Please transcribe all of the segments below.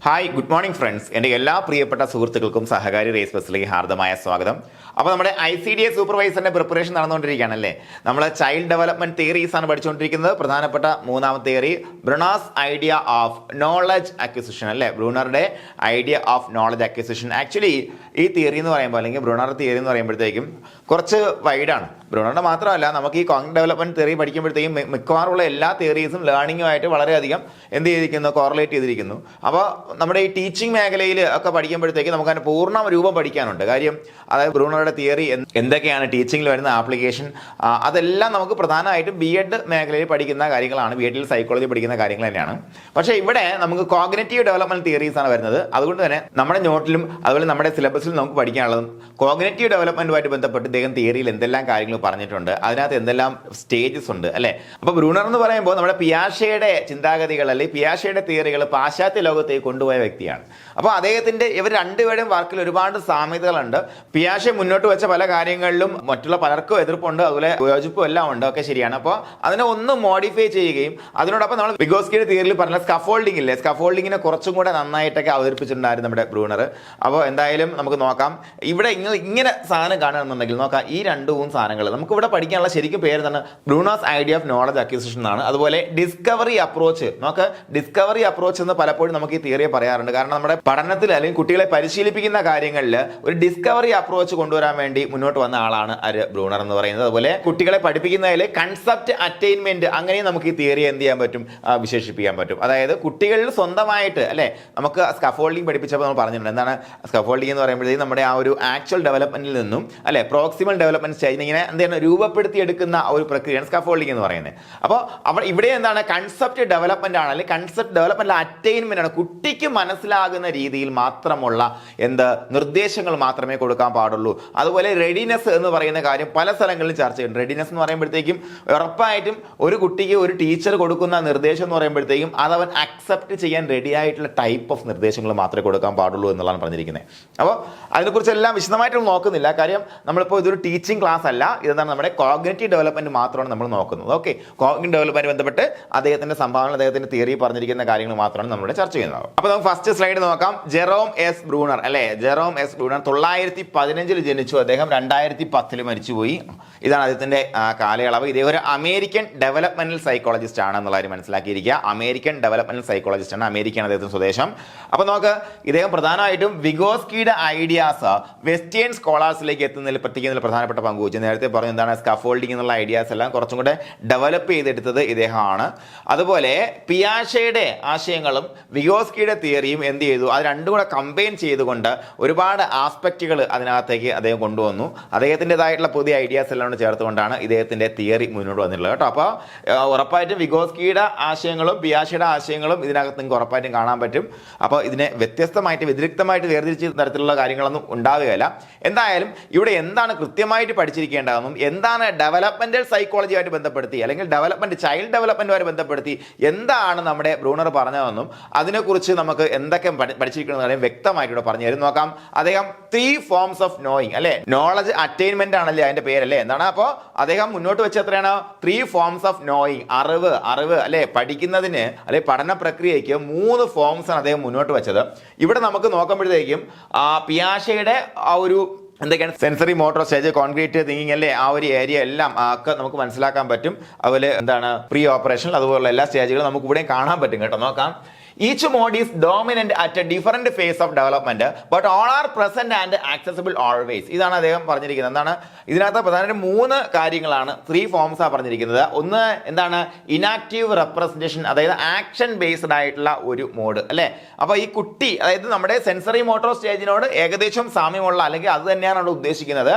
Hi good morning friends. എൻ്റെ എല്ലാ പ്രിയപ്പെട്ട സുഹൃത്തുക്കൾക്കും സഹകാരി റേസ് ബസ്സിലേക്ക് ഹാർദമായ സ്വാഗതം. അപ്പോൾ നമ്മുടെ ICDS സൂപ്പർവൈസറിന്റെ പ്രിപ്പറേഷൻ നടന്നുകൊണ്ടിരിക്കുകയാണല്ലേ. നമ്മൾ ചൈൽഡ് ഡെവലപ്മെന്റ് തിയറീസ് ആണ് പഠിച്ചുകൊണ്ടിരിക്കുന്നത്. പ്രധാനപ്പെട്ട മൂന്നാമത്തെ theory Bruner's idea of knowledge acquisition അല്ലേ. ബ്രൂണറുടെ idea of knowledge acquisition. Actually ഈ തിയറി എന്ന് പറയുമ്പോൾ അല്ലെങ്കിൽ ബ്രൂണർ തിയറി എന്ന് പറയുമ്പോഴത്തേക്കും കുറച്ച് വൈഡാണ്. ബ്രൂണറുടെ മാത്രമല്ല, നമുക്ക് ഈ കോഗ്നിറ്റീവ് ഡെവലപ്മെന്റ് തിയറി പഠിക്കുമ്പോഴത്തേക്കും മിക്കവാറുള്ള എല്ലാ തിയറീസും ലേണിംഗുമായിട്ട് വളരെയധികം എന്ത് ചെയ്തിരിക്കുന്നു, കോറിലേറ്റ് ചെയ്തിരിക്കുന്നു. അപ്പോൾ നമ്മുടെ ഈ ടീച്ചിങ് മേഖലയിൽ ഒക്കെ പഠിക്കുമ്പോഴത്തേക്ക് നമുക്ക് അതിന് പൂർണ്ണ രൂപം പഠിക്കാനുണ്ട്. കാര്യം അതായത് ബ്രൂണറുടെ തിയറി എന്തൊക്കെയാണ് ടീച്ചിങ്ങിൽ വരുന്ന ആപ്ലിക്കേഷൻ, അതെല്ലാം നമുക്ക് പ്രധാനമായിട്ടും B.Ed മേഖലയിൽ പഠിക്കുന്ന കാര്യങ്ങളാണ്. B.Edൽ സൈക്കോളജി പഠിക്കുന്ന കാര്യങ്ങൾ തന്നെയാണ്. പക്ഷേ ഇവിടെ നമുക്ക് കോഗ്നിറ്റീവ് ഡെവലപ്മെന്റ് തിയറീസ് ആണ് വരുന്നത്. അതുകൊണ്ട് തന്നെ നമ്മുടെ നോട്ടിലും അതുപോലെ നമ്മുടെ സിലബസിലും നമുക്ക് പഠിക്കാനുള്ളതും കോഗ്നിറ്റീവ് ഡെവലപ്മെന്റുമായിട്ട് ബന്ധപ്പെട്ട് ഇദ്ദേഹം തിയറിയിൽ എന്തെല്ലാം കാര്യങ്ങൾ പറഞ്ഞിട്ടുണ്ട്, അതിനകത്ത് എന്തെല്ലാം സ്റ്റേജസ് ഉണ്ട് അല്ലെ. അപ്പൊ ബ്രൂണർ എന്ന് പറയുമ്പോൾ നമ്മുടെ പിയാഷെയുടെ ചിന്താഗതികൾ അല്ലെങ്കിൽ പിയാഷെയുടെ തിയറികൾ പാശ്ചാത്യ ലോകത്തേക്ക് കൊണ്ടുപോയ വ്യക്തിയാണ്. അപ്പോൾ അദ്ദേഹത്തിന്റെ ഇവർ രണ്ടുപേരുടെയും വർക്കിൽ ഒരുപാട് സാമ്യതകളുണ്ട്. പിയാഷെ മുന്നോട്ട് വെച്ച പല കാര്യങ്ങളിലും മറ്റുള്ള പലർക്കും എതിർപ്പുണ്ട്, അതുപോലെ യോജിപ്പും എല്ലാം ഉണ്ട്, ഒക്കെ ശരിയാണ്. അപ്പോൾ അതിനെ ഒന്ന് മോഡിഫൈ ചെയ്യുകയും അതിനോടൊപ്പം നമ്മൾ വിഗോസ്കിയുടെ തിയറിയിൽ പറഞ്ഞ സ്കഫോൾഡിംഗ് ഇല്ലേ, സ്കഫോൾഡിങ്ങിനെ കുറച്ചും കൂടെ നന്നായിട്ടൊക്കെ അവതരിപ്പിച്ചിട്ടുണ്ടായിരുന്നു നമ്മുടെ ബ്രൂണർ. അപ്പോൾ എന്തായാലും നമുക്ക് നോക്കാം. ഇവിടെ ഇങ്ങനെ സാധനം കാണുകയാണെന്നുണ്ടെങ്കിൽ നോക്കാം, ഈ രണ്ടും സാധനങ്ങൾ നമുക്ക് ഇവിടെ പഠിക്കാനുള്ള ശരിക്കും പേര് തന്നെ Brunner's idea of knowledge acquisition ആണ്. അതുപോലെ ഡിസ്കവറി അപ്രോച്ച്. നമുക്ക് ഡിസ്കവറി അപ്രോച്ച് എന്ന് പലപ്പോഴും നമുക്ക് ഈ തിയറിയെ പറയാറുണ്ട്. കാരണം നമ്മുടെ പഠനത്തിൽ അല്ലെങ്കിൽ കുട്ടികളെ പരിശീലിപ്പിക്കുന്ന കാര്യങ്ങളിൽ ഒരു ഡിസ്കവറി അപ്രോച്ച് കൊണ്ടുവരാൻ വേണ്ടി മുന്നോട്ട് വന്ന ആളാണ് ബ്രൂണർ എന്ന് പറയുന്നത്. അതുപോലെ കുട്ടികളെ പഠിപ്പിക്കുന്നതിൽ കൺസെപ്റ്റ് അറ്റൈൻമെന്റ്, അങ്ങനെയും നമുക്ക് ഈ തിയറി എന്ത് ചെയ്യാൻ പറ്റും, വിശേഷിപ്പിക്കാൻ പറ്റും. അതായത് കുട്ടികളിൽ സ്വന്തമായിട്ട് അല്ലെ. നമുക്ക് സ്കഫോൾഡിംഗ് പഠിപ്പിച്ചപ്പോൾ നമ്മൾ പറഞ്ഞിട്ടുണ്ട്. എന്താണ് സ്കഫോൾഡിംഗ് എന്ന് പറയുമ്പോഴത്തേക്കും നമ്മുടെ ആ ഒരു ആക്ച്വൽ ഡെവലപ്മെന്റിൽ നിന്നും അല്ലെ പ്രോക്സിമൽ ഡെവലപ്മെന്റ് സ്റ്റേജിൽ ഇങ്ങനെ എന്താണ് രൂപപ്പെടുത്തിയെടുക്കുന്ന ഒരു പ്രക്രിയയാണ് സ്കഫോൾഡിംഗ് എന്ന് പറയുന്നത്. അപ്പോൾ ഇവിടെ എന്താണ് കൺസെപ്റ്റ് ഡെവലപ്മെന്റ് ആണ്, അല്ലെങ്കിൽ കൺസെപ്റ്റ് ഡെവലപ്മെന്റ് അറ്റൈൻമെന്റ് ആണ്. കുട്ടിക്ക് മനസ്സിലാകുന്ന രീതിയിൽ മാത്രമുള്ള നിർദ്ദേശങ്ങൾ മാത്രമേ കൊടുക്കാൻ പാടുള്ളൂ. അതുപോലെ റെഡിനെസ് എന്ന് പറയുന്ന കാര്യം പല സ്ഥലങ്ങളിലും ചർച്ച ചെയ്യുന്നുണ്ട്. റെഡിനെസ് എന്ന് പറയുമ്പോഴത്തേക്കും ഉറപ്പായിട്ടും ഒരു കുട്ടിക്ക് ഒരു ടീച്ചർ കൊടുക്കുന്ന നിർദ്ദേശം എന്ന് പറയുമ്പോഴത്തേക്കും അത് അവൻ അക്സെപ്റ്റ് ചെയ്യാൻ റെഡി ആയിട്ടുള്ള ടൈപ്പ് ഓഫ് നിർദ്ദേശങ്ങൾ മാത്രമേ കൊടുക്കാൻ പാടുള്ളൂ എന്നുള്ളതാണ് പറഞ്ഞിരിക്കുന്നത്. അപ്പോൾ അതിനെക്കുറിച്ചെല്ലാം വിശദമായിട്ട് നോക്കുന്നില്ല. കാര്യം നമ്മളിപ്പോൾ ഇതൊരു ടീച്ചിങ് ക്ലാസ് അല്ല, ഇതെന്താണ് നമ്മുടെ കോഗ്നിറ്റീവ് ഡെവലപ്മെന്റ് മാത്രമാണ് നമ്മൾ നോക്കുന്നത്. ഓക്കെ, കോഗ്നിറ്റീവ് ഡെവലപ്മെന്റ് ബന്ധപ്പെട്ട് അദ്ദേഹത്തിന്റെ സംഭാവന, അദ്ദേഹത്തിന്റെ തിയറി പറഞ്ഞിരിക്കുന്ന കാര്യങ്ങൾ മാത്രമാണ് നമ്മളിവിടെ ചർച്ച ചെയ്യുന്നത്. അപ്പോൾ നമുക്ക് ഫസ്റ്റ് സ്ലൈഡ് നോക്കാം. ജെറോം എസ് ബ്രൂണർ അല്ലെ. ജെറോം എസ് ബ്രൂണർ 915 ജനിച്ചു. അദ്ദേഹം 2010 മരിച്ചുപോയി. ഇതാണ് അദ്ദേഹത്തിന്റെ കാലയളവ്. ഇദ്ദേഹം ഒരു അമേരിക്കൻ ഡെവലപ്മെന്റൽ സൈക്കോളജിസ്റ്റ് ആണ് എന്നുള്ള കാര്യം മനസ്സിലാക്കിയിരിക്കുക. അമേരിക്കൻ ഡെവലപ്മെന്റൽ സൈക്കോളജിസ്റ്റ് ആണ്. അമേരിക്കയാണ് അദ്ദേഹത്തിന്റെ സ്വദേശം. അപ്പൊ നമുക്ക് ഇദ്ദേഹം പ്രധാനമായിട്ടും വിഗോസ്കിയുടെ ഐഡിയാസ് വെസ്റ്റേൺ സ്കോളേഴ്സിലേക്ക് എത്തുന്നതിൽ പ്രത്യേകിച്ച് പ്രധാനപ്പെട്ട പങ്ക് വഹിച്ചു. നേരത്തെ പറഞ്ഞു എന്താണ് സ്കഫോൾഡിംഗ് എന്നുള്ള ഐഡിയാസ് എല്ലാം കുറച്ചും കൂടെ ഡെവലപ്പ് ചെയ്തെടുത്തത് ഇദ്ദേഹമാണ്. അതുപോലെ പിയാഷെയുടെ ആശയങ്ങളും വിഗോസ്കിയുടെ തിയറിയും എന്ത് ചെയ്തു, അത് രണ്ടും കൂടെ കമ്പൈൻ ചെയ്തുകൊണ്ട് ഒരുപാട് ആസ്പെക്റ്റുകൾ അതിനകത്തേക്ക് അദ്ദേഹം കൊണ്ടുവന്നു. അദ്ദേഹത്തിൻ്റെതായിട്ടുള്ള പുതിയ ഐഡിയാസ് എല്ലാം കൂടെ ചേർത്തുകൊണ്ടാണ് ഇദ്ദേഹത്തിന്റെ തിയറി മുന്നോട്ട് വന്നിട്ടുള്ളത് കേട്ടോ. അപ്പോൾ ഉറപ്പായിട്ടും വിഗോസ്കിയുടെ ആശയങ്ങളും പിയാഷെയുടെ ആശയങ്ങളും ഇതിനകത്ത് നിങ്ങൾക്ക് ഉറപ്പായിട്ടും കാണാൻ പറ്റും. അപ്പോൾ ഇതിനെ വ്യത്യസ്തമായിട്ട് വ്യതിരിക്തമായിട്ട് വേർതിരിച്ച് തരത്തിലുള്ള കാര്യങ്ങളൊന്നും ഉണ്ടാവുകയില്ല. എന്തായാലും ഇവിടെ എന്താണ് കൃത്യമായിട്ട് പഠിച്ചിരിക്കേണ്ടതെന്നും എന്താണ് ഡെവലപ്മെന്റൽ സൈക്കോളജിയുമായിട്ട് ബന്ധപ്പെടുത്തി അല്ലെങ്കിൽ ചൈൽഡ് ഡെവലപ്മെന്റുമായിട്ട് ബന്ധപ്പെടുത്തി എന്താണ് നമ്മുടെ ബ്രൂണർ പറഞ്ഞതെന്നും അതിനെക്കുറിച്ച് നമുക്ക് എന്തൊക്കെ പഠിച്ചിരിക്കുന്ന കാര്യം വ്യക്തമായിട്ട് പറഞ്ഞു തരും. നോക്കാം. അദ്ദേഹം 3 ഫോംസ് ഓഫ് നോയിങ് അല്ലെ, നോളജ് അറ്റൈൻമെന്റ് ആണല്ലേ അതിന്റെ പേരല്ലേ. എന്താണ് അപ്പോൾ അദ്ദേഹം മുന്നോട്ട് വെച്ച എത്രയാണ്, 3 ഫോംസ് ഓഫ് നോയിങ്. അറിവ് അല്ലെ, പഠിക്കുന്നതിന് അല്ലെ പഠന പ്രക്രിയയ്ക്ക് 3 ഫോംസ് ആണ് അദ്ദേഹം മുന്നോട്ട് വെച്ചത്. ഇവിടെ നമുക്ക് നോക്കുമ്പോഴത്തേക്കും പിയാഷെയുടെ ആ ഒരു എന്തൊക്കെയാണ് sensory motor stage, concrete thinking അല്ലേ, ആ ഒരു ഏരിയ എല്ലാം ഒക്കെ നമുക്ക് മനസ്സിലാക്കാൻ പറ്റും. അതുപോലെ എന്താണ് പ്രീ ഓപ്പറേഷൻ, അതുപോലുള്ള എല്ലാ സ്റ്റേജുകളും നമുക്ക് ഇവിടെ കാണാൻ പറ്റും കേട്ടോ. നോക്കാം. Each mode is dominant at a different phase of development, but all are present and accessible always. ഇതാണ് അദ്ദേഹം പറഞ്ഞിരിക്കുന്നത്. എന്താണ് ഇതിനകത്ത് പ്രധാനമായിട്ടും 3 കാര്യങ്ങളാണ്, 3 ഫോംസ് ആണ് പറഞ്ഞിരിക്കുന്നത്. ഒന്ന് എന്താണ്, ഇനാക്റ്റീവ് റെപ്രസെന്റേഷൻ, അതായത് ആക്ഷൻ ബേസ്ഡ് ആയിട്ടുള്ള ഒരു മോഡ് അല്ലേ. അപ്പോൾ ഈ കുട്ടി, അതായത് നമ്മുടെ സെൻസറി മോട്ടോർ സ്റ്റേജിനോട് ഏകദേശം സാമ്യമുള്ള, അല്ലെങ്കിൽ അത് തന്നെയാണ് അവിടെ ഉദ്ദേശിക്കുന്നത്,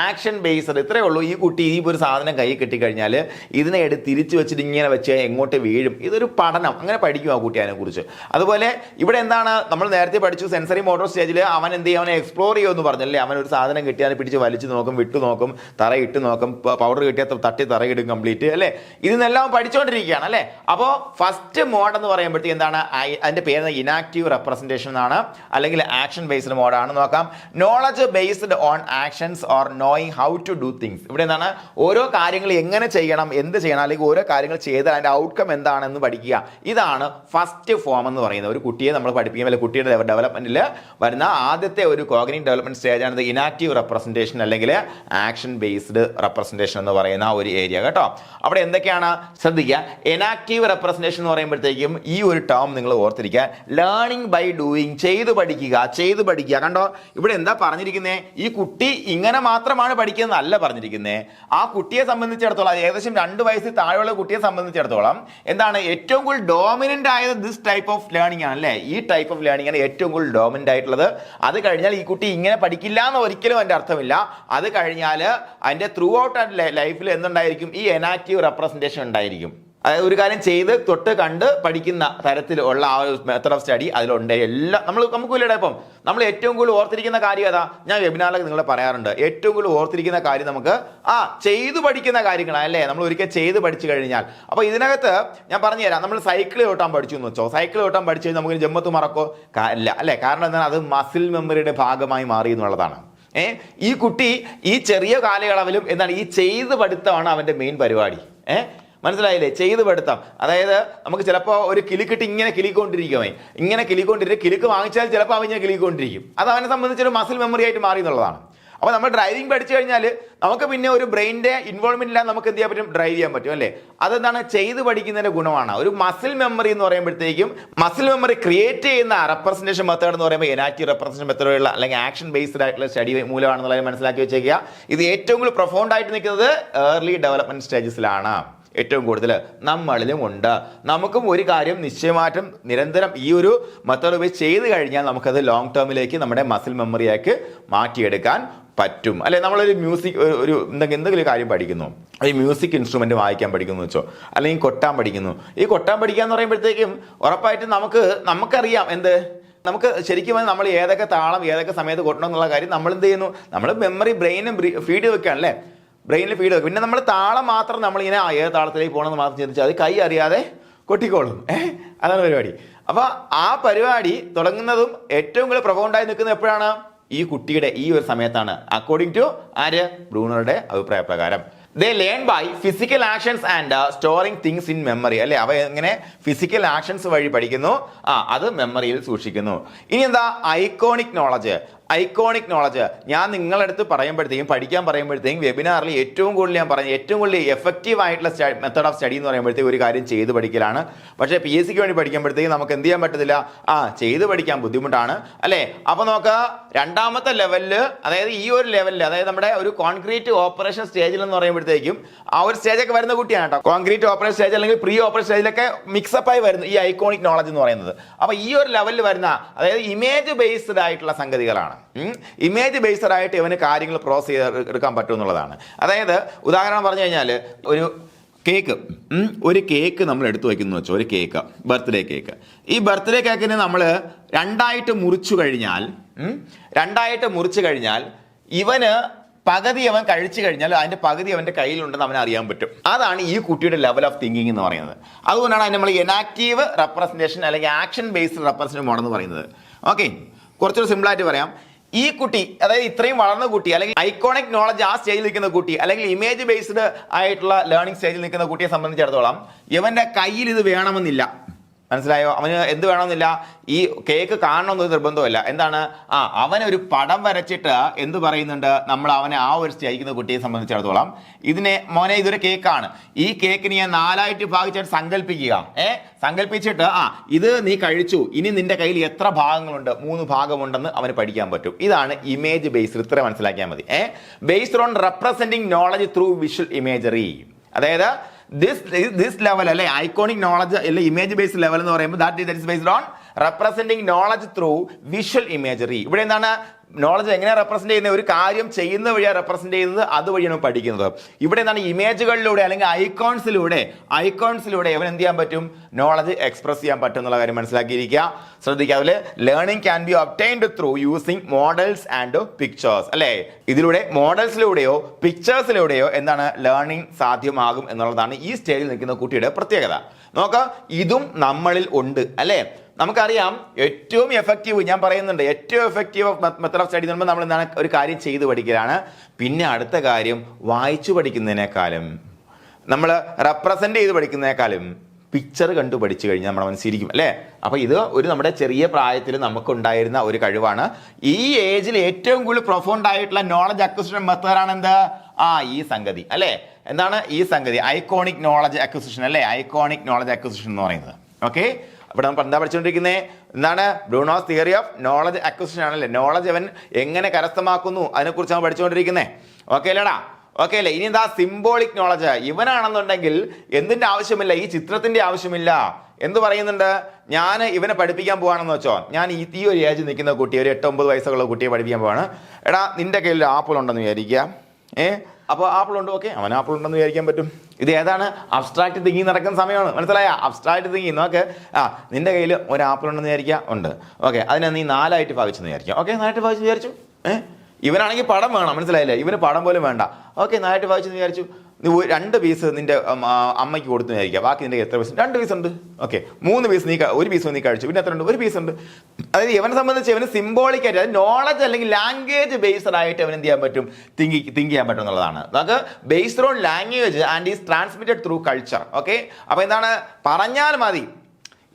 ആക്ഷൻ ബേസ്ഡ്. ഇത്രയേ ഉള്ളൂ. ഈ കുട്ടി ഈ ഒരു സാധനം കൈ കിട്ടിക്കഴിഞ്ഞാൽ ഇതിനെ തിരിച്ചു വെച്ചിട്ട് ഇങ്ങനെ വെച്ച് എങ്ങോട്ട് വീഴും, ഇതൊരു പഠനം, അങ്ങനെ പഠിക്കും ആ കുട്ടി അതിനെക്കുറിച്ച്. അതുപോലെ ഇവിടെ എന്താണ് നമ്മൾ നേരത്തെ പഠിച്ചു, സെൻസറി മോട്ടോർ സ്റ്റേജിൽ അവൻ എന്ത് ചെയ്യും, അവനെ എക്സ്പ്ലോർ ചെയ്യുമെന്ന് പറഞ്ഞല്ലേ. അവൻ ഒരു സാധനം കിട്ടിയാൽ പിടിച്ച് വലിച്ചു നോക്കും, വിട്ടു നോക്കും, തറയിട്ട് നോക്കും, പൗഡർ കിട്ടിയാൽ തട്ടി തറയിടും കംപ്ലീറ്റ് അല്ലേ. ഇതിനെല്ലാം പഠിച്ചുകൊണ്ടിരിക്കുകയാണ് അല്ലേ. അപ്പോൾ ഫസ്റ്റ് മോഡ് എന്ന് പറയുമ്പോഴത്തേക്ക് എന്താണ്, അതിന്റെ പേര് ഇനാക്റ്റീവ് റെപ്രസെന്റേഷൻ എന്നാണ്, അല്ലെങ്കിൽ ആക്ഷൻ ബേസ്ഡ് മോഡാണ്. നോക്കാം. Knowledge based on actions or knowing how to do things. ഇവിടെ എന്താണ്, ഓരോ കാര്യങ്ങൾ എങ്ങനെ ചെയ്യണം, എന്ത് ചെയ്യണം, അല്ലെങ്കിൽ ഓരോ കാര്യങ്ങൾ ചെയ്താൽ അതിന്റെ ഔട്ട്കം എന്താണെന്ന് പഠിക്കുക. ഇതാണ് ഫസ്റ്റ് ഫോം ഫോം എന്ന് പറയുന്നത്. ഒരു കുട്ടിയെ നമ്മൾ പഠിപ്പിക്കുമ്പോൾ കുട്ടിയുടെ ഡെവലപ്മെന്റിൽ വരുന്ന ആദ്യത്തെ ഒരു കോഗ്നിറ്റീവ് ഡെവലപ്മെന്റ് സ്റ്റേജാണ് ഇനാക്റ്റീവ് റെപ്രസെന്റേഷൻ അല്ലെങ്കിൽ ആക്ഷൻ ബേസ്ഡ് റെപ്രസെന്റേഷൻ എന്ന് പറയുന്ന ഒരു ഏരിയ കേട്ടോ. അവിടെ എന്തൊക്കെയാണ് ശ്രദ്ധിക്കുക. ഇനാക്റ്റീവ് റെപ്രസെന്റേഷൻ എന്ന് പറയുമ്പോഴത്തേക്കും ഈ ഒരു ടേം നിങ്ങൾ ഓർത്തിരിക്കുക. ലേണിംഗ് ബൈ ഡൂയിങ്, ചെയ്ത് പഠിക്കുക. കണ്ടോ ഇവിടെ എന്താ പറഞ്ഞിരിക്കുന്നത്? ഈ കുട്ടി ഇങ്ങനെ മാത്രമാണ് പഠിക്കുന്നതല്ല പറഞ്ഞിരിക്കുന്നത്. ആ കുട്ടിയെ സംബന്ധിച്ചിടത്തോളം ഏകദേശം 2 വയസ്സിൽ താഴെയുള്ള കുട്ടിയെ സംബന്ധിച്ചിടത്തോളം എന്താണ് ഏറ്റവും കൂടുതൽ ഡോമിനന്റ് ആയത് ദിസ് ടൈപ്പ് ഓഫ് ലേണിംഗ് ആണ് അല്ലേ. ഈ ടൈപ്പ് ഓഫ് ലേണിംഗ് ആണ് ഏറ്റവും കൂടുതൽ ഡോമിനന്റ് ആയിട്ടുള്ളത്. അത് കഴിഞ്ഞാൽ ഈ കുട്ടി ഇങ്ങനെ പഠിക്കില്ല എന്ന് ഒരിക്കലും അതിന്റെ അർത്ഥമില്ല. അത് കഴിഞ്ഞാൽ അതിന്റെ ത്രൂ ഔട്ട് ലൈഫിൽ എന്തുണ്ടായിരിക്കും? ഈ എനാക്റ്റീവ് റെപ്രസെന്റേഷൻ ഉണ്ടായിരിക്കും. അതായത് ഒരു കാര്യം ചെയ്ത് തൊട്ട് കണ്ട് പഠിക്കുന്ന തരത്തിലുള്ള ആ ഒരു മെത്തഡ് ഓഫ് സ്റ്റഡി അതിലുണ്ട്. എല്ലാം നമുക്ക് വലിയ ഇപ്പം നമ്മൾ ഏറ്റവും കൂടുതൽ ഓർത്തിരിക്കുന്ന കാര്യം ഏതാ? ഞാൻ വെബിനാറിലൊക്കെ നിങ്ങളെ പറയാറുണ്ട്. ഏറ്റവും കൂടുതൽ ഓർത്തിരിക്കുന്ന കാര്യം നമുക്ക് ചെയ്തു പഠിക്കുന്ന കാര്യങ്ങളാണ് അല്ലേ. നമ്മൾ ഒരിക്കൽ ചെയ്ത് പഠിച്ചു കഴിഞ്ഞാൽ. അപ്പോൾ ഇതിനകത്ത് ഞാൻ പറഞ്ഞു തരാം. നമ്മൾ സൈക്കിൾ ഓട്ടാൻ പഠിച്ചു എന്ന് വെച്ചോ. സൈക്കിൾ ഓട്ടാൻ പഠിച്ചു കഴിഞ്ഞാൽ നമുക്ക് ജമ്മത്ത് മറക്കോ ഇല്ല അല്ലേ. കാരണം എന്താണ്? അത് മസിൽ മെമ്മറിയുടെ ഭാഗമായി മാറി എന്നുള്ളതാണ്. ഈ കുട്ടി ഈ ചെറിയ കാലയളവിലും എന്താണ് ഈ ചെയ്ത് പഠിത്തമാണ് അവന്റെ മെയിൻ പരിപാടി. മനസ്സിലായില്ലേ? ചെയ്ത് പഠിത്തം. അതായത് നമുക്ക് ചിലപ്പോൾ ഒരു കിളിക്കിട്ട് ഇങ്ങനെ കിളിക്കൊണ്ടിരിക്കും. കിളിക്ക് വാങ്ങിച്ചാൽ ചിലപ്പോൾ അവൻ ഇങ്ങനെ കിളിക്കൊണ്ടിരിക്കും. അത് അവനെ സംബന്ധിച്ചൊരു മസിൽ മെമ്മറി ആയിട്ട് മാറി എന്നുള്ളതാണ്. അപ്പോൾ നമ്മൾ ഡ്രൈവിംഗ് പഠിച്ചു കഴിഞ്ഞാൽ നമുക്ക് പിന്നെ ഒരു ബ്രെയിനിന്റെ ഇൻവോൾവ്മെന്റ് ഇല്ലാതെ നമുക്ക് എന്ത് ചെയ്യാൻ പറ്റും? ഡ്രൈവ് ചെയ്യാൻ പറ്റും അല്ലേ. അതെന്താണ്? ചെയ്ത് പഠിക്കുന്നതിന്റെ ഗുണമാണ്. ഒരു മസിൽ മെമ്മറി എന്ന് പറയുമ്പോഴത്തേക്കും മസിൽ മെമ്മറി ക്രിയേറ്റ് ചെയ്യുന്ന റെപ്രസെന്റേഷൻ മെത്തേഡ് എന്ന് പറയുമ്പോൾ ഇനാക്റ്റീവ് റെപ്രസെന്റേഷൻ മെത്തേഡുള്ള അല്ലെങ്കിൽ ആക്ഷൻ ബേസ്ഡ് ആയിട്ടുള്ള സ്റ്റഡി മൂലമാണെന്നുള്ളത് മനസ്സിലാക്കി വെച്ചേക്കുക. ഇത് ഏറ്റവും കൂടുതൽ പ്രൊഫൗണ്ട് ആയിട്ട് നിൽക്കുന്നത് ഏർലി ഡെവലപ്മെന്റ് സ്റ്റേജസിലാണ്. ഏറ്റവും കൂടുതൽ നമ്മളിലും ഉണ്ട്. നമുക്കും ഒരു കാര്യം നിശ്ചയമായിട്ടും നിരന്തരം ഈ ഒരു മെത്തേഡ് ഉപയോഗിച്ച് ചെയ്ത് കഴിഞ്ഞാൽ നമുക്കത് ലോങ് ടേമിലേക്ക് നമ്മുടെ മസിൽ മെമ്മറിയാക്കി മാറ്റിയെടുക്കാൻ പറ്റും അല്ലെ. നമ്മളൊരു മ്യൂസിക് ഒരു എന്തെങ്കിലും കാര്യം പഠിക്കുന്നു, ഈ മ്യൂസിക് ഇൻസ്ട്രുമെന്റ് വായിക്കാൻ പഠിക്കുന്നു വെച്ചോ, അല്ലെങ്കിൽ കൊട്ടാൻ പഠിക്കുന്നു. ഈ കൊട്ടാൻ പഠിക്കുക എന്ന് പറയുമ്പോഴത്തേക്കും ഉറപ്പായിട്ടും നമുക്കറിയാം നമുക്ക് ശരിക്കും നമ്മൾ ഏതൊക്കെ താളം ഏതൊക്കെ സമയത്ത് കൊട്ടണം എന്നുള്ള കാര്യം നമ്മൾ എന്ത് ചെയ്യുന്നു? നമ്മൾ ബ്രെയിനും ഫീഡ് വെക്കുകയാണല്ലേ. ബ്രെയിനിൽ ഫീഡ് വെക്കും. പിന്നെ നമ്മൾ താളം മാത്രം നമ്മളിങ്ങനെ ഏത് താളത്തിലേക്ക് പോകണമെന്ന് മാത്രം ചിന്തിച്ചാൽ അത് കൈ അറിയാതെ കൊട്ടിക്കോളും. അതാണ് പരിപാടി. അപ്പോൾ ആ പരിപാടി തുടങ്ങുന്നതും ഏറ്റവും കൂടുതൽ പ്രൊഫൗണ്ടായി നിൽക്കുന്നത് എപ്പോഴാണ്? ഈ കുട്ടിയുടെ ഈ ഒരു സമയത്താണ്. അക്കോർഡിംഗ് ടു ബ്രൂണറുടെ അഭിപ്രായ പ്രകാരം. They learn by physical actions and storing things in memory അല്ലെ. അവ എങ്ങനെ ഫിസിക്കൽ ആക്ഷൻസ് വഴി പഠിക്കുന്നു, അത് മെമ്മറിയിൽ സൂക്ഷിക്കുന്നു. ഇനി എന്താ? Iconic knowledge. ഞാൻ നിങ്ങളടുത്ത് പഠിക്കാൻ പറയുമ്പോഴത്തേക്കും വെബിനാറിൽ ഏറ്റവും കൂടുതൽ എഫക്റ്റീവ് ആയിട്ടുള്ള മെത്തേഡ് ഓഫ് സ്റ്റഡി എന്ന് പറയുമ്പോഴത്തേക്കും ഒരു കാര്യം ചെയ്ത് പഠിക്കലാണ്. പക്ഷേ PSCക്ക് വേണ്ടി പഠിക്കുമ്പോഴത്തേക്കും നമുക്ക് എന്ത് ചെയ്യാൻ പറ്റത്തില്ല? ചെയ്ത് പഠിക്കാൻ ബുദ്ധിമുട്ടാണ് അല്ലേ. അപ്പോൾ നോക്കുക, രണ്ടാമത്തെ ലെവലിൽ, അതായത് ഈ ഒരു ലെവലിൽ, അതായത് നമ്മുടെ ഒരു കോൺക്രീറ്റ് ഓപ്പറേഷൻ സ്റ്റേജിൽ എന്ന് പറയുമ്പോഴത്തേക്കും ആ ഒരു സ്റ്റേജൊക്കെ വരുന്ന കുട്ടിയാണ് കേട്ടോ. കോൺക്രീറ്റ് ഓപ്പറേഷൻ സ്റ്റേജ് അല്ലെങ്കിൽ പ്രീ ഓപ്പറേഷൻ സ്റ്റേജിലൊക്കെ മിക്സപ്പ് ആയി വരുന്നു ഈ ഐക്കോണിക് നോളജ് എന്ന് പറയുന്നത്. അപ്പോൾ ഈ ഒരു ലെവലിൽ വരുന്ന, അതായത് ഇമേജ് ബേസ്ഡ് ആയിട്ടുള്ള സംഗതികളാണ്. ഇമേജ് ബേസ്ഡ് ആയിട്ട് ഇവന് കാര്യങ്ങൾ പ്രോസസ് ചെയ്തെടുക്കാൻ പറ്റും എന്നുള്ളതാണ്. അതായത് ഉദാഹരണം പറഞ്ഞു കഴിഞ്ഞാൽ ഒരു കേക്ക് നമ്മൾ എടുത്തു വയ്ക്കുന്നു വെച്ചോ. ഒരു കേക്ക്, ബർത്ത്ഡേ കേക്ക്. ഈ ബർത്ത്ഡേ കേക്കിനെ നമ്മൾ രണ്ടായിട്ട് മുറിച്ചു കഴിഞ്ഞാൽ ഇവന് പകുതി അവൻ കഴിച്ചു കഴിഞ്ഞാൽ അതിന്റെ പകുതി അവന്റെ കയ്യിലുണ്ടെന്ന് അവന് അറിയാൻ പറ്റും. അതാണ് ഈ കുട്ടിയുടെ ലെവൽ ഓഫ് തിങ്കിങ് എന്ന് പറയുന്നത്. അതുകൊണ്ടാണ് നമ്മൾ ഇനാക്റ്റീവ് റെപ്രസെന്റേഷൻ അല്ലെങ്കിൽ ആക്ഷൻ ബേസ്ഡ് റെപ്രസെന്റേഷൻ മോഡൽ എന്ന് പറയുന്നത്. ഓക്കെ, കുറച്ചുകൂടി സിമ്പിൾ ആയിട്ട് പറയാം. ഈ കുട്ടി, അതായത് ഇത്രയും വളർന്ന കുട്ടി, അല്ലെങ്കിൽ ഐക്കോണിക് നോളജ് ആ സ്റ്റേജിൽ നിൽക്കുന്ന കുട്ടി, അല്ലെങ്കിൽ ഇമേജ് ബേസ്ഡ് ആയിട്ടുള്ള ലേണിംഗ് സ്റ്റേജിൽ നിൽക്കുന്ന കുട്ടിയെ സംബന്ധിച്ചിടത്തോളം ഇവന്റെ കയ്യിൽ ഇത് വേണമെന്നില്ല. മനസ്സിലായോ? അവന് എന്ത് വേണമെന്നില്ല? ഈ കേക്ക് കാണണമെന്ന് നിർബന്ധമല്ല. എന്താണ്? അവനൊരു പടം വരച്ചിട്ട് എന്ത് പറയുന്നുണ്ട്? നമ്മൾ അവനെ ആ ഒരു സ്റ്റേജിക്കുന്ന കുട്ടിയെ സംബന്ധിച്ചിടത്തോളം മോനെ ഇതൊരു കേക്കാണ്, ഈ കേക്കിന് ഞാൻ 4ആയിട്ട് ഭാഗിച്ചായിട്ട് സങ്കല്പിച്ചിട്ട് ഇത് നീ കഴിച്ചു, ഇനി നിന്റെ കയ്യിൽ എത്ര ഭാഗങ്ങളുണ്ട്? 3 ഭാഗമുണ്ടെന്ന് അവന് പഠിക്കാൻ പറ്റും. ഇതാണ് ഇമേജ് ബേസ്ഡ്. ഇത്ര മനസ്സിലാക്കിയാൽ മതി. Based on representing knowledge through visual imagery. അതായത് this level അല്ലെ ഐക്കോണിക് നോളജ് അല്ലെ ഇമേജ് ബേസ്ഡ് ലെവൽ എന്ന് പറയുമ്പോൾ that is based on representing knowledge through visual imagery. ഇവിടെ എന്താണ്? നോളജ് എങ്ങനെ റെപ്രസെന്റ് ചെയ്യുന്നത്? ഒരു കാര്യം ചെയ്യുന്ന വഴിയാണ് റെപ്രസെന്റ് ചെയ്യുന്നത്, അതുവഴിയാണ് പഠിക്കുന്നത്. ഇവിടെ എന്താണ്? ഇമേജുകളിലൂടെ അല്ലെങ്കിൽ ഐക്കോൺസിലൂടെ ഇവൻ എന്ത് ചെയ്യാൻ പറ്റും? നോളജ് എക്സ്പ്രസ് ചെയ്യാൻ പറ്റും എന്നുള്ള കാര്യം മനസ്സിലാക്കിയിരിക്കുക. ശ്രദ്ധിക്കുക. അതുപോലെ learning can be obtained through using models and pictures അല്ലേ. ഇതിലൂടെ മോഡൽസിലൂടെയോ പിക്ചേഴ്സിലൂടെയോ എന്താണ് ലേണിംഗ് സാധ്യമാകും എന്നുള്ളതാണ് ഈ സ്റ്റേജിൽ നിൽക്കുന്ന കുട്ടിയുടെ പ്രത്യേകത. നോക്കാം, ഇതും നമ്മളിൽ ഉണ്ട് അല്ലേ. നമുക്കറിയാം ഏറ്റവും എഫക്റ്റീവ്, ഞാൻ പറയുന്നുണ്ട്, ഏറ്റവും എഫക്റ്റീവ് മെത്തേഡ് ഓഫ് സ്റ്റഡി നമ്മൾ എന്താണ്? ഒരു കാര്യം ചെയ്ത് പഠിക്കലാണ്. പിന്നെ അടുത്ത കാര്യം വായിച്ചു പഠിക്കുന്നതിനേക്കാളും നമ്മൾ റെപ്രസെന്റ് ചെയ്ത് പഠിക്കുന്നതിനേക്കാളും പിക്ചർ കണ്ടു പഠിച്ചു കഴിഞ്ഞാൽ നമ്മുടെ മനസ്സിരിക്കും അല്ലേ. അപ്പോൾ ഇത് ഒരു നമ്മുടെ ചെറിയ പ്രായത്തിൽ നമുക്കുണ്ടായിരുന്ന ഒരു കഴിവാണ്. ഈ ഏജിൽ ഏറ്റവും കൂടുതൽ പ്രൊഫൗണ്ട് ആയിട്ടുള്ള നോളജ് അക്വിസിഷൻ മെത്തേഡാണ് എന്ത്? ഈ സംഗതി അല്ലേ. എന്താണ് ഈ സംഗതി? ഐക്കോണിക് നോളജ് അക്വിസിഷൻ അല്ലേ. ഐക്കോണിക് നോളജ് അക്വിസിഷൻ എന്ന് പറയുന്നത്. ഓക്കെ, ഇവിടെ നമ്മൾ എന്താ പഠിച്ചുകൊണ്ടിരിക്കുന്നത്? എന്താണ്? ബ്രൂണോസ് തിയറി ഓഫ് നോളജ് അക്വിസിഷൻ ആണല്ലേ. നോളജ് അവൻ എങ്ങനെ കരസ്ഥമാക്കുന്നു അതിനെക്കുറിച്ചാണ് പഠിച്ചുകൊണ്ടിരിക്കുന്നത്. ഓക്കെ അല്ലേടാ? ഓക്കെ അല്ലേ? ഇനി എന്താ? Symbolic knowledge. ഇവനാണെന്നുണ്ടെങ്കിൽ എന്തിന്റെ ആവശ്യമില്ല, ഈ ചിത്രത്തിന്റെ ആവശ്യമില്ല. എന്ത് പറയുന്നുണ്ട്? ഞാൻ ഇവനെ പഠിപ്പിക്കാൻ പോവാണെന്ന് വെച്ചോ, ഞാൻ ഈ ഒരു ഏജ് നിൽക്കുന്ന കുട്ടി, ഒരു 8-9 വയസ്സുള്ള കുട്ടിയെ പഠിപ്പിക്കാൻ പോവാണ്. എടാ, നിന്റെ കയ്യിൽ ആപ്പിൾ ഉണ്ടെന്ന് വിചാരിക്കുക. അപ്പോൾ ആപ്പിൾ ഉണ്ട്. ഓക്കെ, അവൻ ആപ്പിൾ ഉണ്ടെന്ന് വിചാരിക്കാൻ പറ്റും. ഇത് ഏതാണ്? അബ്സ്ട്രാക്ട് തിങ്കിങ് നടക്കുന്ന സമയമാണ്. മനസ്സിലായ? Abstract thinking. നോക്ക്, നിന്റെ കയ്യിൽ ഒരു ആപ്പിൾ ഉണ്ടെന്ന് വിചാരിക്കുക. ഉണ്ട്. ഓക്കെ, അതിനെ നീ 4 ഭാഗിച്ചെന്ന് വിചാരിക്കാം. ഓക്കെ, 4 ഭാഗിച്ച് വിചാരിച്ചു. ഇവനാണെങ്കിൽ പടം വേണം. മനസ്സിലായില്ലേ? ഇവന് പടം പോലും വേണ്ട. ഓക്കെ, 4 ഭാഗിച്ചെന്ന് വിചാരിച്ചു. നീ 2 പീസ് നിന്റെ അമ്മയ്ക്ക് കൊടുത്തു വിചാരിക്കുക. ബാക്കി നിന്റെ എത്ര പീസ്? 2 പീസ് ഉണ്ട്. ഓക്കെ, 3 പീസ് നീ 1 പീസ് നീ കഴിച്ചു. പിന്നെ എത്ര ഉണ്ട്? 1 പീസ് ഉണ്ട്. അതായത് ഇവനെ സംബന്ധിച്ച് ഇവന് സിംബോളിക് ആയിട്ട്, അതായത് നോളജ് അല്ലെങ്കിൽ ലാംഗ്വേജ് ബേസ്ഡ് ആയിട്ട് അവൻ എന്ത് ചെയ്യാൻ പറ്റും? തിങ്ക് ചെയ്യാൻ പറ്റും എന്നുള്ളതാണ്. നമുക്ക് based on language and is transmitted through culture. Okay, അപ്പൊ എന്താണ്? പറഞ്ഞാൽ മതി.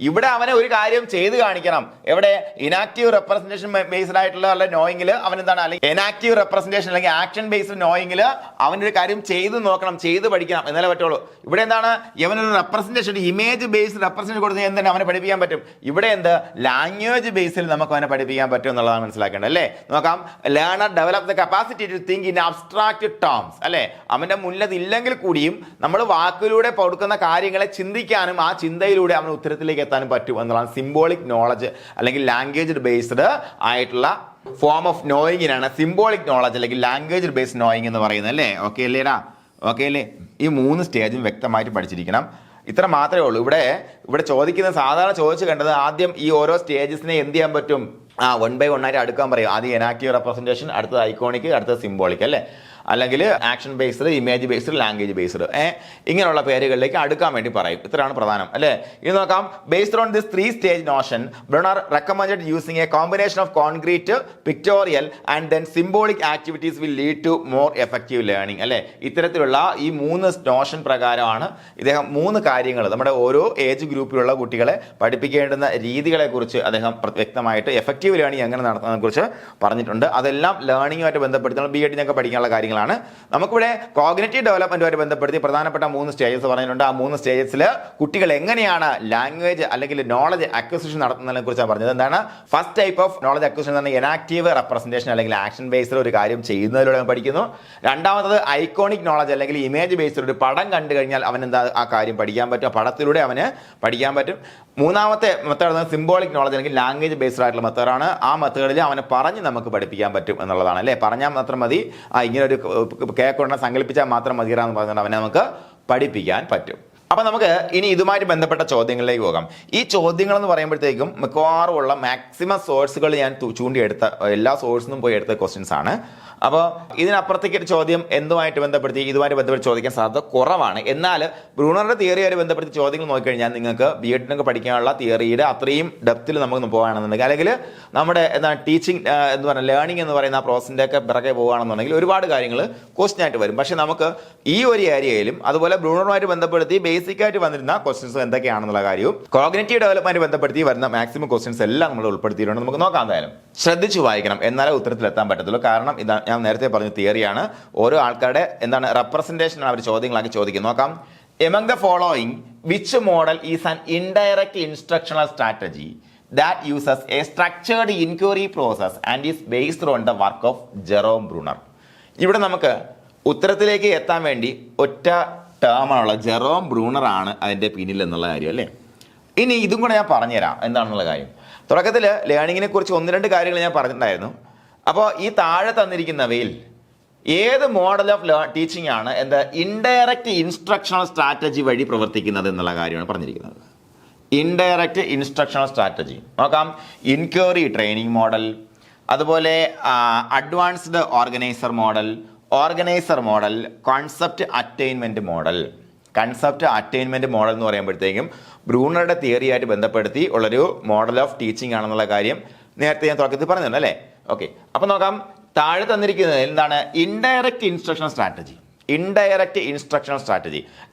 ഇവിടെ അവനെ ഒരു കാര്യം ചെയ്ത് കാണിക്കണം. എവിടെ? ഇനാക്റ്റീവ് റെപ്രസെന്റേഷൻ ബേസ്ഡ് ആയിട്ടുള്ള നോയിങ്ങിൽ അവൻ എന്താണ്? അല്ലെങ്കിൽ ഇനാക്റ്റീവ് റെപ്രസെന്റേഷൻ അല്ലെങ്കിൽ ആക്ഷൻ ബേസ്ഡ് നോയിങ്ങിൽ അവനൊരു കാര്യം ചെയ്ത് നോക്കണം, ചെയ്ത് പഠിക്കണം, എന്നാലേ പറ്റുള്ളൂ. ഇവിടെ എന്താണ്? ഇവനൊരു റെപ്രസെന്റേഷൻ, ഇമേജ് ബേസ്ഡ് റെപ്രസെന്റ് കൊടുത്ത് എന്താണ് അവനെ പഠിപ്പിക്കാൻ പറ്റും. ഇവിടെ എന്ത്? ലാംഗ്വേജ് ബേസിൽ നമുക്ക് അവനെ പഠിപ്പിക്കാൻ പറ്റും എന്നുള്ളതാണ് മനസ്സിലാക്കേണ്ടത് അല്ലേ. നോക്കാം, learner develop the capacity to think in abstract terms അല്ലേ. അവന്റെ മുന്നിൽ ഇല്ലെങ്കിൽ കൂടിയും നമ്മൾ വാക്കിലൂടെ കൊടുക്കുന്ന കാര്യങ്ങളെ ചിന്തിക്കാനും ആ ചിന്തയിലൂടെ അവൻ ഉത്തരത്തിലേക്ക് എത്താനും പറ്റും എന്നുള്ളതാണ് സിംബോളിക് നോളജ് അല്ലെങ്കിൽ ലാംഗ്വേജ് ബേസ്ഡ് ആയിട്ടുള്ള ഫോം ഓഫ് നോയിങ്ങിനാണ് സിംബോളിക് നോളജ് അല്ലെങ്കിൽ ലാംഗ്വേജ് ബേസ്ഡ് നോയിങ് എന്ന് പറയുന്നത് അല്ലേ. ഓക്കെ അല്ലേടാ? ഓക്കെ അല്ലേ? ഈ 3 സ്റ്റേജും വ്യക്തമായിട്ട് പഠിച്ചിരിക്കണം. ഇത്ര മാത്രമേ ഉള്ളൂ. ഇവിടെ ചോദിക്കുന്ന സാധാരണ ചോദിച്ചു കണ്ടത് ആദ്യം ഈ ഓരോ സ്റ്റേജസിനെ എന്ത് ചെയ്യാൻ പറ്റും? 1 by 1 ആയിട്ട് അടുക്കാൻ പറയും. ആദ്യം ഇനാക്റ്റീവ് റെപ്രസെന്റേഷൻ, അടുത്തത് ഐക്കോണിക്, അടുത്തത് സിംബോളിക് അല്ലേ. അല്ലെങ്കിൽ action based, image based, language based ഇങ്ങനെയുള്ള പേരുകളിലേക്ക് അടുക്കാൻ വേണ്ടി പറയും. ഇത്രയാണ് പ്രധാനം അല്ലേ. ഇത് നോക്കാം. Based on this 3 stage notion Bruner recommended using a combination of concrete, pictorial and then symbolic activities will lead to more effective learning അല്ലേ. ഇത്തരത്തിലുള്ള ഈ 3 നോഷൻ പ്രകാരമാണ് ഇദ്ദേഹം 3 കാര്യങ്ങൾ നമ്മുടെ ഓരോ ഏജ് ഗ്രൂപ്പിലുള്ള കുട്ടികളെ പഠിപ്പിക്കേണ്ടുന്ന രീതികളെ കുറിച്ച് അദ്ദേഹം വ്യക്തമായിട്ട് എഫക്റ്റീവ് ലേണിംഗ് എങ്ങനെ നടത്തുന്നതിനെ കുറിച്ച് പറഞ്ഞിട്ടുണ്ട്. അതെല്ലാം ലേണിംഗുമായിട്ട് ബന്ധപ്പെടുത്തി BEdനൊക്കെ പഠിക്കാനുള്ള കാര്യങ്ങളാണ്. നമുക്കിവിടെ കോഗ്നിറ്റീവ് ഡെവലപ്മെന്റുമായിട്ട് ബന്ധപ്പെടുത്തി പ്രധാനപ്പെട്ട 3 സ്റ്റേജസ് പറഞ്ഞിട്ടുണ്ട്. ആ 3 സ്റ്റേജസിൽ കുട്ടികൾ എങ്ങനെയാണ് ലാംഗ്വേജ് അല്ലെങ്കിൽ നോളജ് അക്വിസിഷൻ നടത്തുന്നതിനെ കുറിച്ചാണ് പറഞ്ഞത്. എന്താണ്? First type of knowledge acquisition എന്ന് പറഞ്ഞാൽ ഇനാക്റ്റീവ് റെപ്രസെന്റേഷൻ അല്ലെങ്കിൽ ആക്ഷൻ ബേസ്ഡ് ഒരു കാര്യം ചെയ്യുന്നതിലൂടെ പഠിക്കുന്നു. രണ്ടാമത്തത് ഐക്കോണിക് നോളജ് അല്ലെങ്കിൽ ഇമേജ് ബേസ്ഡ് ഒരു പടം കണ്ടു കഴിഞ്ഞാൽ അവൻ എന്താ ആ കാര്യം പഠിക്കാൻ പറ്റും, പടത്തിലൂടെ അവന് പഠിക്കാൻ പറ്റും. മൂന്നാമത്തെ മെത്തേഡ് സിംബോളിക് നോളജ് അല്ലെങ്കിൽ ലാംഗ്വേജ് ബേസ്ഡ് ആയിട്ടുള്ള മെത്തേഡാണ്. ആ മെത്തേഡിൽ അവനെ പറഞ്ഞ് നമുക്ക് പഠിപ്പിക്കാൻ പറ്റും എന്നുള്ളതാണ് അല്ലേ. പറഞ്ഞാൽ മാത്രം മതി, ഇങ്ങനെ ഒരു കേക്ക് ഉണ്ടെന്ന് സങ്കല്പിച്ചാൽ മാത്രം മതിയെന്ന് പറഞ്ഞാൽ അവനെ നമുക്ക് പഠിപ്പിക്കാൻ പറ്റും. അപ്പൊ നമുക്ക് ഇനി ഇതുമായിട്ട് ബന്ധപ്പെട്ട ചോദ്യങ്ങളിലേക്ക് പോകാം. ഈ ചോദ്യങ്ങൾ എന്ന് പറയുമ്പോഴത്തേക്കും മിക്കവാറും ഉള്ള മാക്സിമം സോഴ്സുകൾ ഞാൻ ചൂണ്ടിയെടുത്ത എല്ലാ സോഴ്സിനും പോയി എടുത്ത ക്വസ്റ്റ്യൻസ് ആണ്. അപ്പോൾ ഇതിനപ്പുറത്തേക്ക് ചോദ്യം ഇതുമായിട്ട് ബന്ധപ്പെടുത്തി ചോദിക്കാൻ സാധ്യത കുറവാണ്. എന്നാൽ ബ്രൂണറുടെ തിയറിയായിട്ട് ബന്ധപ്പെടുത്തി ചോദ്യങ്ങൾ നോക്കിക്കഴിഞ്ഞാൽ നിങ്ങൾക്ക് BEdനൊക്കെ പഠിക്കാനുള്ള തിയറിയുടെ അത്രയും ഡെപ്തിൽ നമുക്ക് പോകുകയാണെന്നുണ്ടെങ്കിൽ, അല്ലെങ്കിൽ നമ്മുടെ ടീച്ചിങ് എന്ന് പറഞ്ഞാൽ ലേണിംഗ് എന്ന് പറയുന്ന ആ പ്രോസസിൻ്റെ ഒക്കെ പിറകെ പോകുകയാണെന്നുണ്ടെങ്കിൽ ഒരുപാട് കാര്യങ്ങൾ ക്വസ്റ്റ്യൻ ആയിട്ട് വരും. പക്ഷെ നമുക്ക് ഈ ഒരു ഏരിയയിലും അതുപോലെ ബ്രൂണറുമായിട്ട് ബന്ധപ്പെടുത്തി ബേസിക് ആയിട്ട് വന്നിരുന്ന ക്വസ്റ്റ്യൻസ് എന്തൊക്കെയാണെന്നുള്ള കാര്യവും കോഗ്നിറ്റീവ് ഡെവലപ്മെന്റ് ബന്ധപ്പെടുത്തി വരുന്ന മാക്സിമം ക്വസ്റ്റ്യൻസ് എല്ലാം നമ്മൾ ഉൾപ്പെടുത്തിയിട്ടുണ്ട്. നമുക്ക് നോക്കാം. എന്തായാലും ശ്രദ്ധിച്ചു വായിക്കണം, എന്നാലേ ഉത്തരത്തിലെത്താൻ പറ്റത്തുള്ളൂ. കാരണം ഞാൻ നേരത്തെ പറഞ്ഞ തിയറിയാണ്. ഓരോ ആൾക്കാരുടെ റെപ്രസെന്റേഷൻ അവർ ചോദ്യങ്ങളാക്കി ചോദിക്കും. നോക്കാം. Among the following, which model is an indirect instructional strategy that uses a structured inquiry process and is based on the work of Jerome Bruner? ഇവിടെ നമുക്ക് ഉത്തരത്തിലേക്ക് എത്താൻ വേണ്ടി ഒറ്റ ടേമാണുള്ള ജെറോം ബ്രൂണർ ആണ് അതിൻ്റെ പിന്നിൽ എന്നുള്ള കാര്യം അല്ലേ. ഇനി ഇതും കൂടെ ഞാൻ പറഞ്ഞുതരാം എന്താണെന്നുള്ള കാര്യം. തുടക്കത്തിൽ ലേണിങ്ങിനെ കുറിച്ച് 1-2 കാര്യങ്ങൾ ഞാൻ പറഞ്ഞിട്ടുണ്ടായിരുന്നു. അപ്പോൾ ഈ താഴെ തന്നിരിക്കുന്നവയിൽ ഏത് മോഡൽ ഓഫ് ടീച്ചിങ് ആണ് ഇൻഡയറക്റ്റ് ഇൻസ്ട്രക്ഷണൽ സ്ട്രാറ്റജി വഴി പ്രവർത്തിക്കുന്നത് എന്നുള്ള കാര്യമാണ് പറഞ്ഞിരിക്കുന്നത്. ഇൻഡയറക്റ്റ് ഇൻസ്ട്രക്ഷണൽ സ്ട്രാറ്റജി നോക്കാം. ഇൻക്വയറി ട്രെയിനിങ് മോഡൽ, അതുപോലെ advanced organiser model, concept attainment model. Concept attainment model എന്ന് പറയുമ്പോഴത്തേക്കും ബ്രൂണറുടെ തിയറിയായിട്ട് ബന്ധപ്പെടുത്തി ഉള്ളൊരു മോഡൽ ഓഫ് ടീച്ചിങ് ആണെന്നുള്ള കാര്യം നേരത്തെ ഞാൻ തുടക്കത്തിൽ പറഞ്ഞിട്ടുണ്ട് അല്ലേ. ഓക്കെ, അപ്പൊ നോക്കാം. താഴെ തന്നിരിക്കുന്നത് എന്താണ്? Indirect instructional strategy.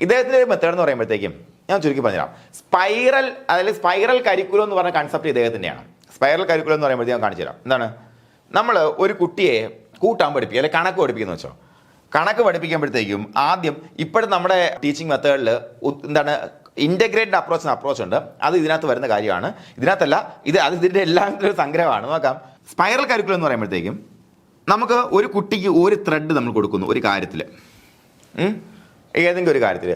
ഇദ്ദേഹത്തിന്റെ ഒരു മെത്തേഡ് എന്ന് പറയുമ്പോഴത്തേക്കും ഞാൻ ചുരുക്കി പറഞ്ഞുതരാം. സ്പൈറൽ, അതായത് സ്പൈറൽ കരിക്കുലം എന്ന് പറഞ്ഞ കൺസെപ്റ്റ് ഇദ്ദേഹത്തിൻ്റെയാണ്. സ്പൈറൽ കരിക്കുലം എന്ന് പറയുമ്പോൾ ഞാൻ കാണിച്ചു തരാം. എന്താണ്, നമ്മൾ ഒരു കുട്ടിയെ കൂട്ടാൻ പഠിപ്പിക്കുക, അല്ലെങ്കിൽ കണക്ക് പഠിപ്പിക്കുന്ന വെച്ചോ. കണക്ക് പഠിപ്പിക്കുമ്പോഴത്തേക്കും ആദ്യം ഇപ്പോഴും നമ്മുടെ ടീച്ചിങ് മെത്തേഡിൽ എന്താണ് ഇൻ്റഗ്രേറ്റഡ് അപ്രോച്ച് ഉണ്ട്. അത് ഇതിനകത്ത് വരുന്ന കാര്യമാണ്. ഇതിനകത്തല്ല, ഇതിൻ്റെ എല്ലാം ഒരു സംഗ്രഹമാണ്. നോക്കാം, സ്പൈറൽ കരിക്കുലം എന്ന് പറയുമ്പോഴത്തേക്കും നമുക്ക് ഒരു കുട്ടിക്ക് ഒരു ത്രെഡ് നമ്മൾ കൊടുക്കുന്നു ഒരു കാര്യത്തിൽ, ഏതെങ്കിലും ഒരു കാര്യത്തിൽ.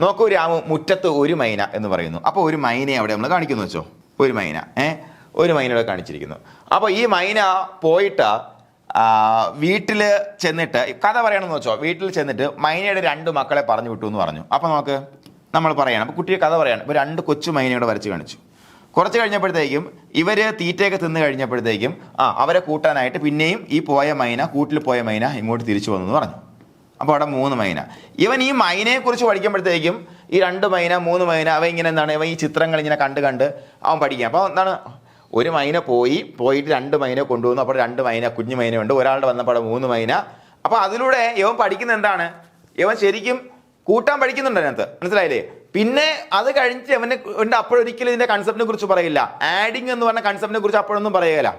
നോക്കൂ രാമു, മുറ്റത്ത് ഒരു മൈന എന്ന് പറയുന്നു. അപ്പോൾ ഒരു മൈനയെ അവിടെ നമ്മൾ കാണിക്കുന്നു വെച്ചോ, ഒരു മൈന ഒരു മൈന ഇവിടെ കാണിച്ചിരിക്കുന്നു. അപ്പോൾ ഈ മൈന പോയിട്ട് വീട്ടിൽ ചെന്നിട്ട് കഥ പറയണമെന്ന് വെച്ചോ. വീട്ടിൽ ചെന്നിട്ട് മൈനയുടെ 2 മക്കളെ പറഞ്ഞു വിട്ടു എന്ന് പറഞ്ഞു. അപ്പോൾ നമുക്ക് നമ്മൾ പറയണം, അപ്പോൾ കുട്ടിയെ കഥ പറയണം. ഇപ്പോൾ 2 കൊച്ചു മൈനയോടെ വരച്ച് കാണിച്ചു. കുറച്ച് കഴിഞ്ഞപ്പോഴത്തേക്കും ഇവർ തീറ്റയൊക്കെ തിന്ന് കഴിഞ്ഞപ്പോഴത്തേക്കും അവരെ കൂട്ടാനായിട്ട് പിന്നെയും ഈ പോയ മൈന, കൂട്ടിൽ പോയ മൈന ഇങ്ങോട്ട് തിരിച്ചു വന്നു എന്ന് പറഞ്ഞു. അപ്പോൾ അവിടെ 3 മൈന. ഇവൻ ഈ മൈനയെക്കുറിച്ച് പഠിക്കുമ്പോഴത്തേക്കും ഈ 2 മൈന 3 മൈന അവ ഇങ്ങനെ എന്താണ്, ഇവ ഈ ചിത്രങ്ങൾ ഇങ്ങനെ കണ്ട് അവൻ പഠിക്കുക. അപ്പോൾ എന്താണ്, ഒരു മൈന പോയിട്ട് 2 മൈന കൊണ്ടുവന്നു. അപ്പോൾ 2 മൈന, കുഞ്ഞു മൈനയുണ്ട്. ഒരാളുടെ വന്നപ്പോൾ 3 മൈന. അപ്പോൾ അതിലൂടെ ഇവൻ പഠിക്കുന്ന എന്താണ്, ഇവൻ ശരിക്കും കൂട്ടാൻ പഠിക്കുന്നുണ്ട് അതിനകത്ത്, മനസ്സിലായില്ലേ? പിന്നെ അത് കഴിഞ്ഞിട്ട് അവൻ്റെ അപ്പോഴൊരിക്കലും ഇതിൻ്റെ കൺസെപ്റ്റിനെ കുറിച്ച് പറയില്ല. ആഡിങ് എന്ന് പറഞ്ഞ കൺസെപ്റ്റിനെ കുറിച്ച് അപ്പോഴൊന്നും പറയുകയില്ല.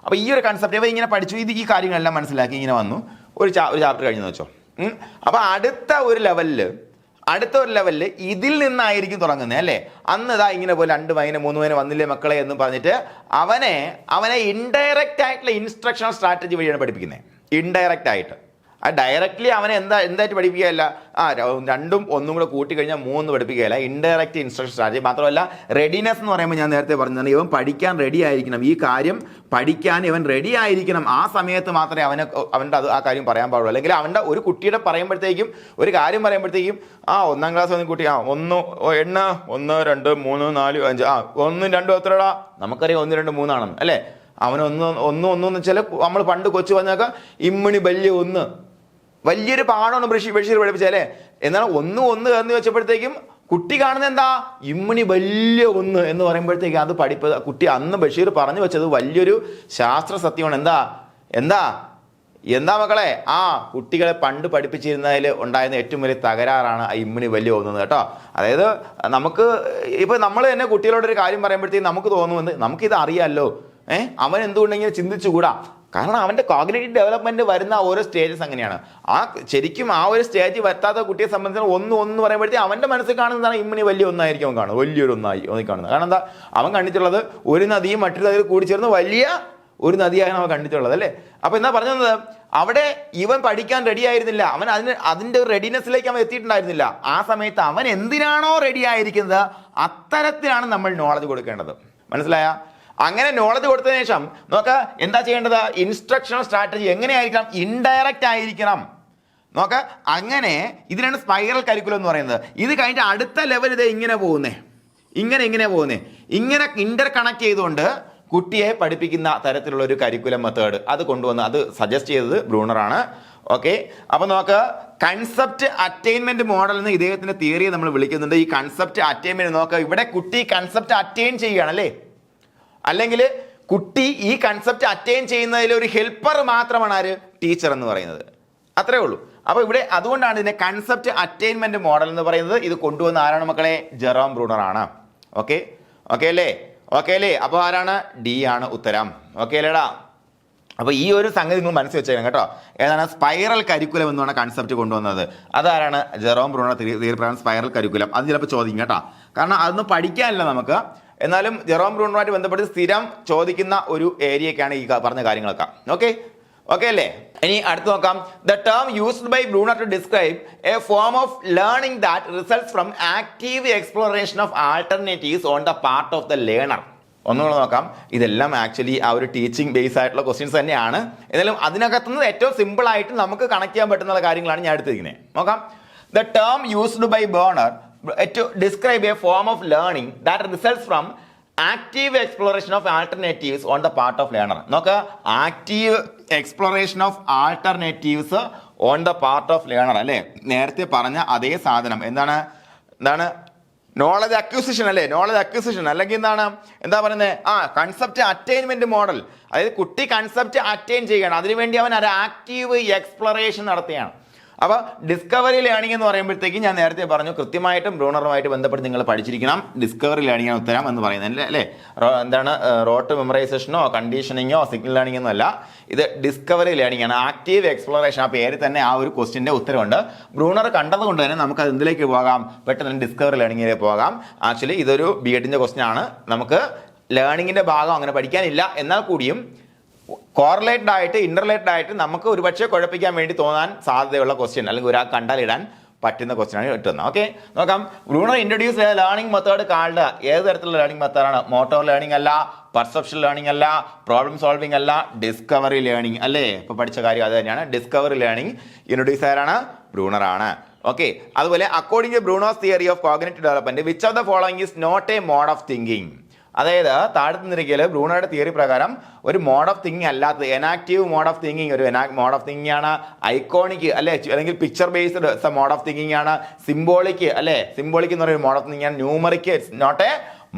അപ്പോൾ ഈ ഒരു കൺസെപ്റ്റ് ഇവ ഇങ്ങനെ പഠിച്ചു, ഈ കാര്യങ്ങളെല്ലാം മനസ്സിലാക്കി ഇങ്ങനെ വന്നു. ഒരു ചാപ്റ്റർ കഴിഞ്ഞെന്ന് വെച്ചോ. അപ്പോൾ അടുത്ത ഒരു ലെവലിൽ ഇതിൽ നിന്നായിരിക്കും തുടങ്ങുന്നത്, അല്ലേ? അന്ന് ഇതാ ഇങ്ങനെ പോലെ 2 മൈന 3 മൈന വന്നില്ലേ മക്കളെ എന്ന് പറഞ്ഞിട്ട് അവനെ ഇൻഡയറക്റ്റ് ആയിട്ടുള്ള ഇൻസ്ട്രക്ഷണൽ സ്ട്രാറ്റജി വഴിയാണ് പഠിപ്പിക്കുന്നത്. ഇൻഡയറക്റ്റ് ആയിട്ട്. ഡയറക്റ്റ്ലി അവനെ എന്തായിട്ട് പഠിപ്പിക്കുകയല്ല, 2ഉം 1ഉം കൂടെ കൂട്ടി കഴിഞ്ഞാൽ 3 പഠിപ്പിക്കുകയല്ല. Indirect instruction strategy. മാത്രമല്ല റെഡിനെസ് എന്ന് പറയുമ്പോൾ ഞാൻ നേരത്തെ പറഞ്ഞതാണ്, ഇവൻ പഠിക്കാൻ റെഡി ആയിരിക്കണം. ഈ കാര്യം പഠിക്കാൻ ഇവൻ റെഡി ആയിരിക്കണം. ആ സമയത്ത് മാത്രമേ അവൻ്റെ ആ കാര്യം പറയാൻ പാടുള്ളൂ. അല്ലെങ്കിൽ അവൻ്റെ ഒരു കുട്ടിയുടെ പറയുമ്പോഴത്തേക്കും, ഒരു കാര്യം പറയുമ്പോഴത്തേക്കും 1ാം ക്ലാസ് വന്ന കുട്ടി 1 എണ്ണ 1 2 3 4 5 1 2 എത്രടാ, നമുക്കറിയാം 1 2 3 ആണെന്ന്, അല്ലേ? അവന് 1 1 എന്ന് വെച്ചാൽ നമ്മൾ പണ്ട് കൊച്ചു പറഞ്ഞാൽ ഇമ്മിണി വലിയ 1 വലിയൊരു പാടാണ് ബഷീർ പഠിപ്പിച്ചല്ലേ. എന്നാൽ 1 1 എന്ന് വെച്ചപ്പോഴത്തേക്കും കുട്ടി കാണുന്നത് എന്താ, ഇമ്മിണി വലിയ 1 എന്ന് പറയുമ്പോഴത്തേക്കും അത് കുട്ടി അന്ന് ബഷീർ പറഞ്ഞു വെച്ചത് വലിയൊരു ശാസ്ത്ര സത്യമാണ്. എന്താ മക്കളെ, കുട്ടികളെ പണ്ട് പഠിപ്പിച്ചിരുന്നതിൽ ഉണ്ടായിരുന്ന ഏറ്റവും വലിയ തകരാറാണ് ഇമ്മിണി വലിയ 1 കേട്ടോ. അതായത് നമുക്ക് ഇപ്പൊ നമ്മൾ തന്നെ കുട്ടികളോടൊരു കാര്യം പറയുമ്പോഴത്തേക്കും നമുക്ക് തോന്നുന്നത് നമുക്കിത് അറിയാമല്ലോ, അവൻ എന്തുകൊണ്ടെങ്കിലും ചിന്തിച്ചുകൂടാ. കാരണം അവൻ്റെ കോഗ്നിറ്റീവ് ഡെവലപ്മെന്റ് വരുന്ന ഓരോ സ്റ്റേജസ് അങ്ങനെയാണ്. ശരിക്കും ഒരു സ്റ്റേജ് വരുത്താത്ത കുട്ടിയെ സംബന്ധിച്ച് 1 1 പറയുമ്പോഴത്തേക്ക് അവൻ്റെ മനസ്സിൽ കാണുന്നതാണ് ഇമ്മിണി വലിയ 1 ആയിരിക്കും അവൻ കാണുന്നത്, വലിയൊരു 1 കാണുന്നത്. കാരണം എന്താ, അവൻ കണ്ടിട്ടുള്ളത് ഒരു നദിയും മറ്റൊരു നദിയിൽ കൂടി ചേർന്ന് വലിയ ഒരു നദിയാണ് അവൻ കണ്ടിട്ടുള്ളത്, അല്ലേ? അപ്പോൾ എന്താ പറഞ്ഞത്, അവിടെ ഇവൻ പഠിക്കാൻ റെഡി ആയിരുന്നില്ല. അവൻ അതിൻ്റെ ഒരു റെഡിനെസ്സിലേക്ക് അവൻ എത്തിയിട്ടുണ്ടായിരുന്നില്ല. ആ സമയത്ത് അവൻ എന്തിനാണോ റെഡി ആയിരിക്കുന്നത് അത്തരത്തിലാണ് നമ്മൾ നോളജ് കൊടുക്കേണ്ടത്. മനസ്സിലായ? അങ്ങനെ നോളജ് കൊടുത്തതിന് ശേഷം നോക്ക എന്താ ചെയ്യേണ്ടത്, ഇൻസ്ട്രക്ഷണൽ സ്ട്രാറ്റജി എങ്ങനെയായിരിക്കണം, ഇൻഡയറക്റ്റ് ആയിരിക്കണം. നോക്ക അങ്ങനെ ഇതിനാണ് സ്പൈറൽ കരിക്കുലം എന്ന് പറയുന്നത്. ഇത് കഴിഞ്ഞിട്ട് അടുത്ത ലെവൽ ഇത് ഇങ്ങനെ പോകുന്നേ, ഇങ്ങനെ ഇന്റർ കണക്ട് ചെയ്തുകൊണ്ട് കുട്ടിയെ പഠിപ്പിക്കുന്ന തരത്തിലുള്ള ഒരു കരിക്കുലം മെത്തേഡ് അത് കൊണ്ടുവന്ന് അത് സജസ്റ്റ് ചെയ്തത് ബ്രൂണറാണ്. ഓക്കെ, അപ്പൊ നോക്ക്, കൺസെപ്റ്റ് അറ്റൈൻമെന്റ് മോഡൽ എന്ന് ഇദ്ദേഹത്തിന്റെ തിയറിയെ നമ്മൾ വിളിക്കുന്നുണ്ട്. ഈ കൺസെപ്റ്റ് അറ്റൈൻമെന്റ് നോക്കുക, ഇവിടെ കുട്ടി കൺസെപ്റ്റ് അറ്റൈൻ ചെയ്യുകയാണ്, അല്ലേ? അല്ലെങ്കിൽ കുട്ടി ഈ കൺസെപ്റ്റ് അറ്റൈൻ ചെയ്യുന്നതിൽ ഒരു ഹെൽപ്പർ മാത്രമാണ് ആര്, ടീച്ചർ എന്ന് പറയുന്നത്. അത്രേ ഉള്ളൂ. അപ്പോൾ ഇവിടെ അതുകൊണ്ടാണ് ഇതിനെ കൺസെപ്റ്റ് അറ്റൈൻമെന്റ് മോഡൽ എന്ന് പറയുന്നത്. ഇത് കൊണ്ടുവന്ന ആരാണ് മക്കളെ, ജെറോം ബ്രൂണർ ആണ്. ഓക്കെ അല്ലേ? അപ്പോൾ ആരാണ്, ഡി ആണ് ഉത്തരം. ഓക്കെ അല്ലേടാ? അപ്പോൾ ഈ ഒരു സംഗതി നിങ്ങൾ മനസ്സിൽ വെച്ചേക്കണം കേട്ടോ. ഏതാണ് സ്പൈറൽ കരിക്കുലം എന്ന് പറഞ്ഞ കൺസെപ്റ്റ് കൊണ്ടുവന്നത്? അതാരാണ്, ജെറോം ബ്രൂണർ തിയറി പ്രകാരം സ്പൈറൽ കരിക്കുലം. അത് ചിലപ്പോൾ ചോദിക്കും കേട്ടോ, കാരണം അതൊന്നും പഠിക്കാനില്ല നമുക്ക്. എന്നാലും ജെറോം ബ്രൂണറുമായിട്ട് ബന്ധപ്പെട്ട് സ്ഥിരം ചോദിക്കുന്ന ഒരു ഏരിയയൊക്കെയാണ് ഈ പറഞ്ഞ കാര്യങ്ങളൊക്കെ. ഓക്കെ അല്ലേ? ഇനി അടുത്ത് നോക്കാം. The term used by Bruner to describe a form of learning that results from active exploration of alternatives on the part of the learner. ഒന്നുകൂടെ നോക്കാം. ഇതെല്ലാം ആക്ച്വലി ആ ഒരു ടീച്ചിങ് ബേസ് ആയിട്ടുള്ള ക്വസ്റ്റ്യൻസ് തന്നെയാണ്. എന്നാലും അതിനകത്തുനിന്ന് ഏറ്റവും സിമ്പിൾ ആയിട്ട് നമുക്ക് കണക്ട് ചെയ്യാൻ പറ്റുന്ന കാര്യങ്ങളാണ് ഞാൻ എടുത്തിരിക്കുന്നത്. നോക്കാം. The term used by Bruner to describe a form of learning that results from active exploration of alternatives on the part of learner. നോക്ക, active exploration of alternatives on the part of learner, അല്ലേ? നേരത്തെ പറഞ്ഞ അതേ സാധനം. എന്താണ് knowledge acquisition, അല്ലേ? Knowledge acquisition അല്ലെങ്കിൽ എന്താ പറയുന്നത്, കൺസെപ്റ്റ് അറ്റൈൻമെന്റ് മോഡൽ. അതായത് കുട്ടി കൺസെപ്റ്റ് അറ്റൈൻ ചെയ്യണം, അതിനുവേണ്ടി അവൻ ഒരു ആക്റ്റീവ് എക്സ്പ്ലോറേഷൻ നടത്തുകയാണ്. അപ്പോൾ ഡിസ്കവറി ലേണിംഗ് എന്ന് പറയുമ്പോഴത്തേക്കും ഞാൻ നേരത്തെ പറഞ്ഞു കൃത്യമായിട്ടും ബ്രൂണറുമായിട്ട് ബന്ധപ്പെട്ട് നിങ്ങൾ പഠിച്ചിരിക്കണം. ഡിസ്കവറി ലേണിംഗ് ആണ് ഉത്തരം എന്ന് പറയുന്നത് അല്ലേ? എന്താണ് റോട്ട് മെമ്മറൈസേഷനോ കണ്ടീഷനിങ്ങോ സിഗ്നൽ ലേണിംഗ് ഒന്നും അല്ല, ഇത് ഡിസ്കവറി ലേണിംഗ് ആണ്. ആക്റ്റീവ് എക്സ്പ്ലോറേഷൻ, ആ പേര് തന്നെ ആ ഒരു ക്വസ്റ്റിന്റെ ഉത്തരവുണ്ട്. ബ്രൂണർ കണ്ടതുകൊണ്ട് തന്നെ നമുക്ക് അത് എന്തിലേക്ക് പോകാം, പെട്ടെന്ന് ഡിസ്കവറി ലേണിംഗിലേക്ക് പോകാം. ആക്ച്വലി ഇതൊരു BEdന്റെ ക്വസ്റ്റ്യൻ ആണ്. നമുക്ക് ലേണിംഗിന്റെ ഭാഗം അങ്ങനെ പഠിക്കാനില്ല, എന്നാൽ കൂടിയും കോറിലേറ്റഡ് ആയിട്ട് ഇന്റർലേറ്റഡ് ആയിട്ട് നമുക്ക് ഒരുപക്ഷെ കുഴപ്പിക്കാൻ വേണ്ടി തോന്നാൻ സാധ്യതയുള്ള ക്വസ്റ്റ്യൻ, അല്ലെങ്കിൽ ഒരാൾ കണ്ടാലിടാൻ പറ്റുന്ന ക്വസ്റ്റ്യൻ ആണ് കിട്ടുന്നത്. ഓക്കെ, നോക്കാം. Bruner introduce learning method called, ഏത് തരത്തിലുള്ള ലേണിംഗ് മെത്തേഡാണ്? മോട്ടോർ ലേണിംഗ് അല്ല, പെർസെപ്ഷൻ ലേണിംഗ് അല്ല, പ്രോബ്ലം സോൾവിംഗ് അല്ല, ഡിസ്കവറി ലേണിംഗ് അല്ലേ? ഇപ്പൊ പഠിച്ച കാര്യം അത് തന്നെയാണ്. ഡിസ്കവറി ലേണിംഗ് ഇൻട്രൊഡ്യൂസ് ആരാണ്? ബ്രൂണർ ആണ്. ഓക്കെ, അതുപോലെ according to Bruno's theory of cognitive development which of the following is not a mode of thinking? അതായത് താഴത്ത് നിരക്കിൽ ബ്രൂണറുടെ തിയറി പ്രകാരം ഒരു മോഡ് ഓഫ് തിങ്കിങ് അല്ലാത്തത്, എനാക്റ്റീവ് മോഡ് ഓഫ് തിങ്കിങ് ഒരു മോഡ് ഓഫ് തിങ്കിങ് ആണ്. ഐക്കോണിക് അല്ലെ, അല്ലെങ്കിൽ picture based mode of thinking ആണ്. സിംബോളിക് അല്ലെ, സിംബോളിക് എന്ന് പറയുന്ന മോഡ് ഓഫ് തിങ്കിങ് ആണ്. Numeric it's not a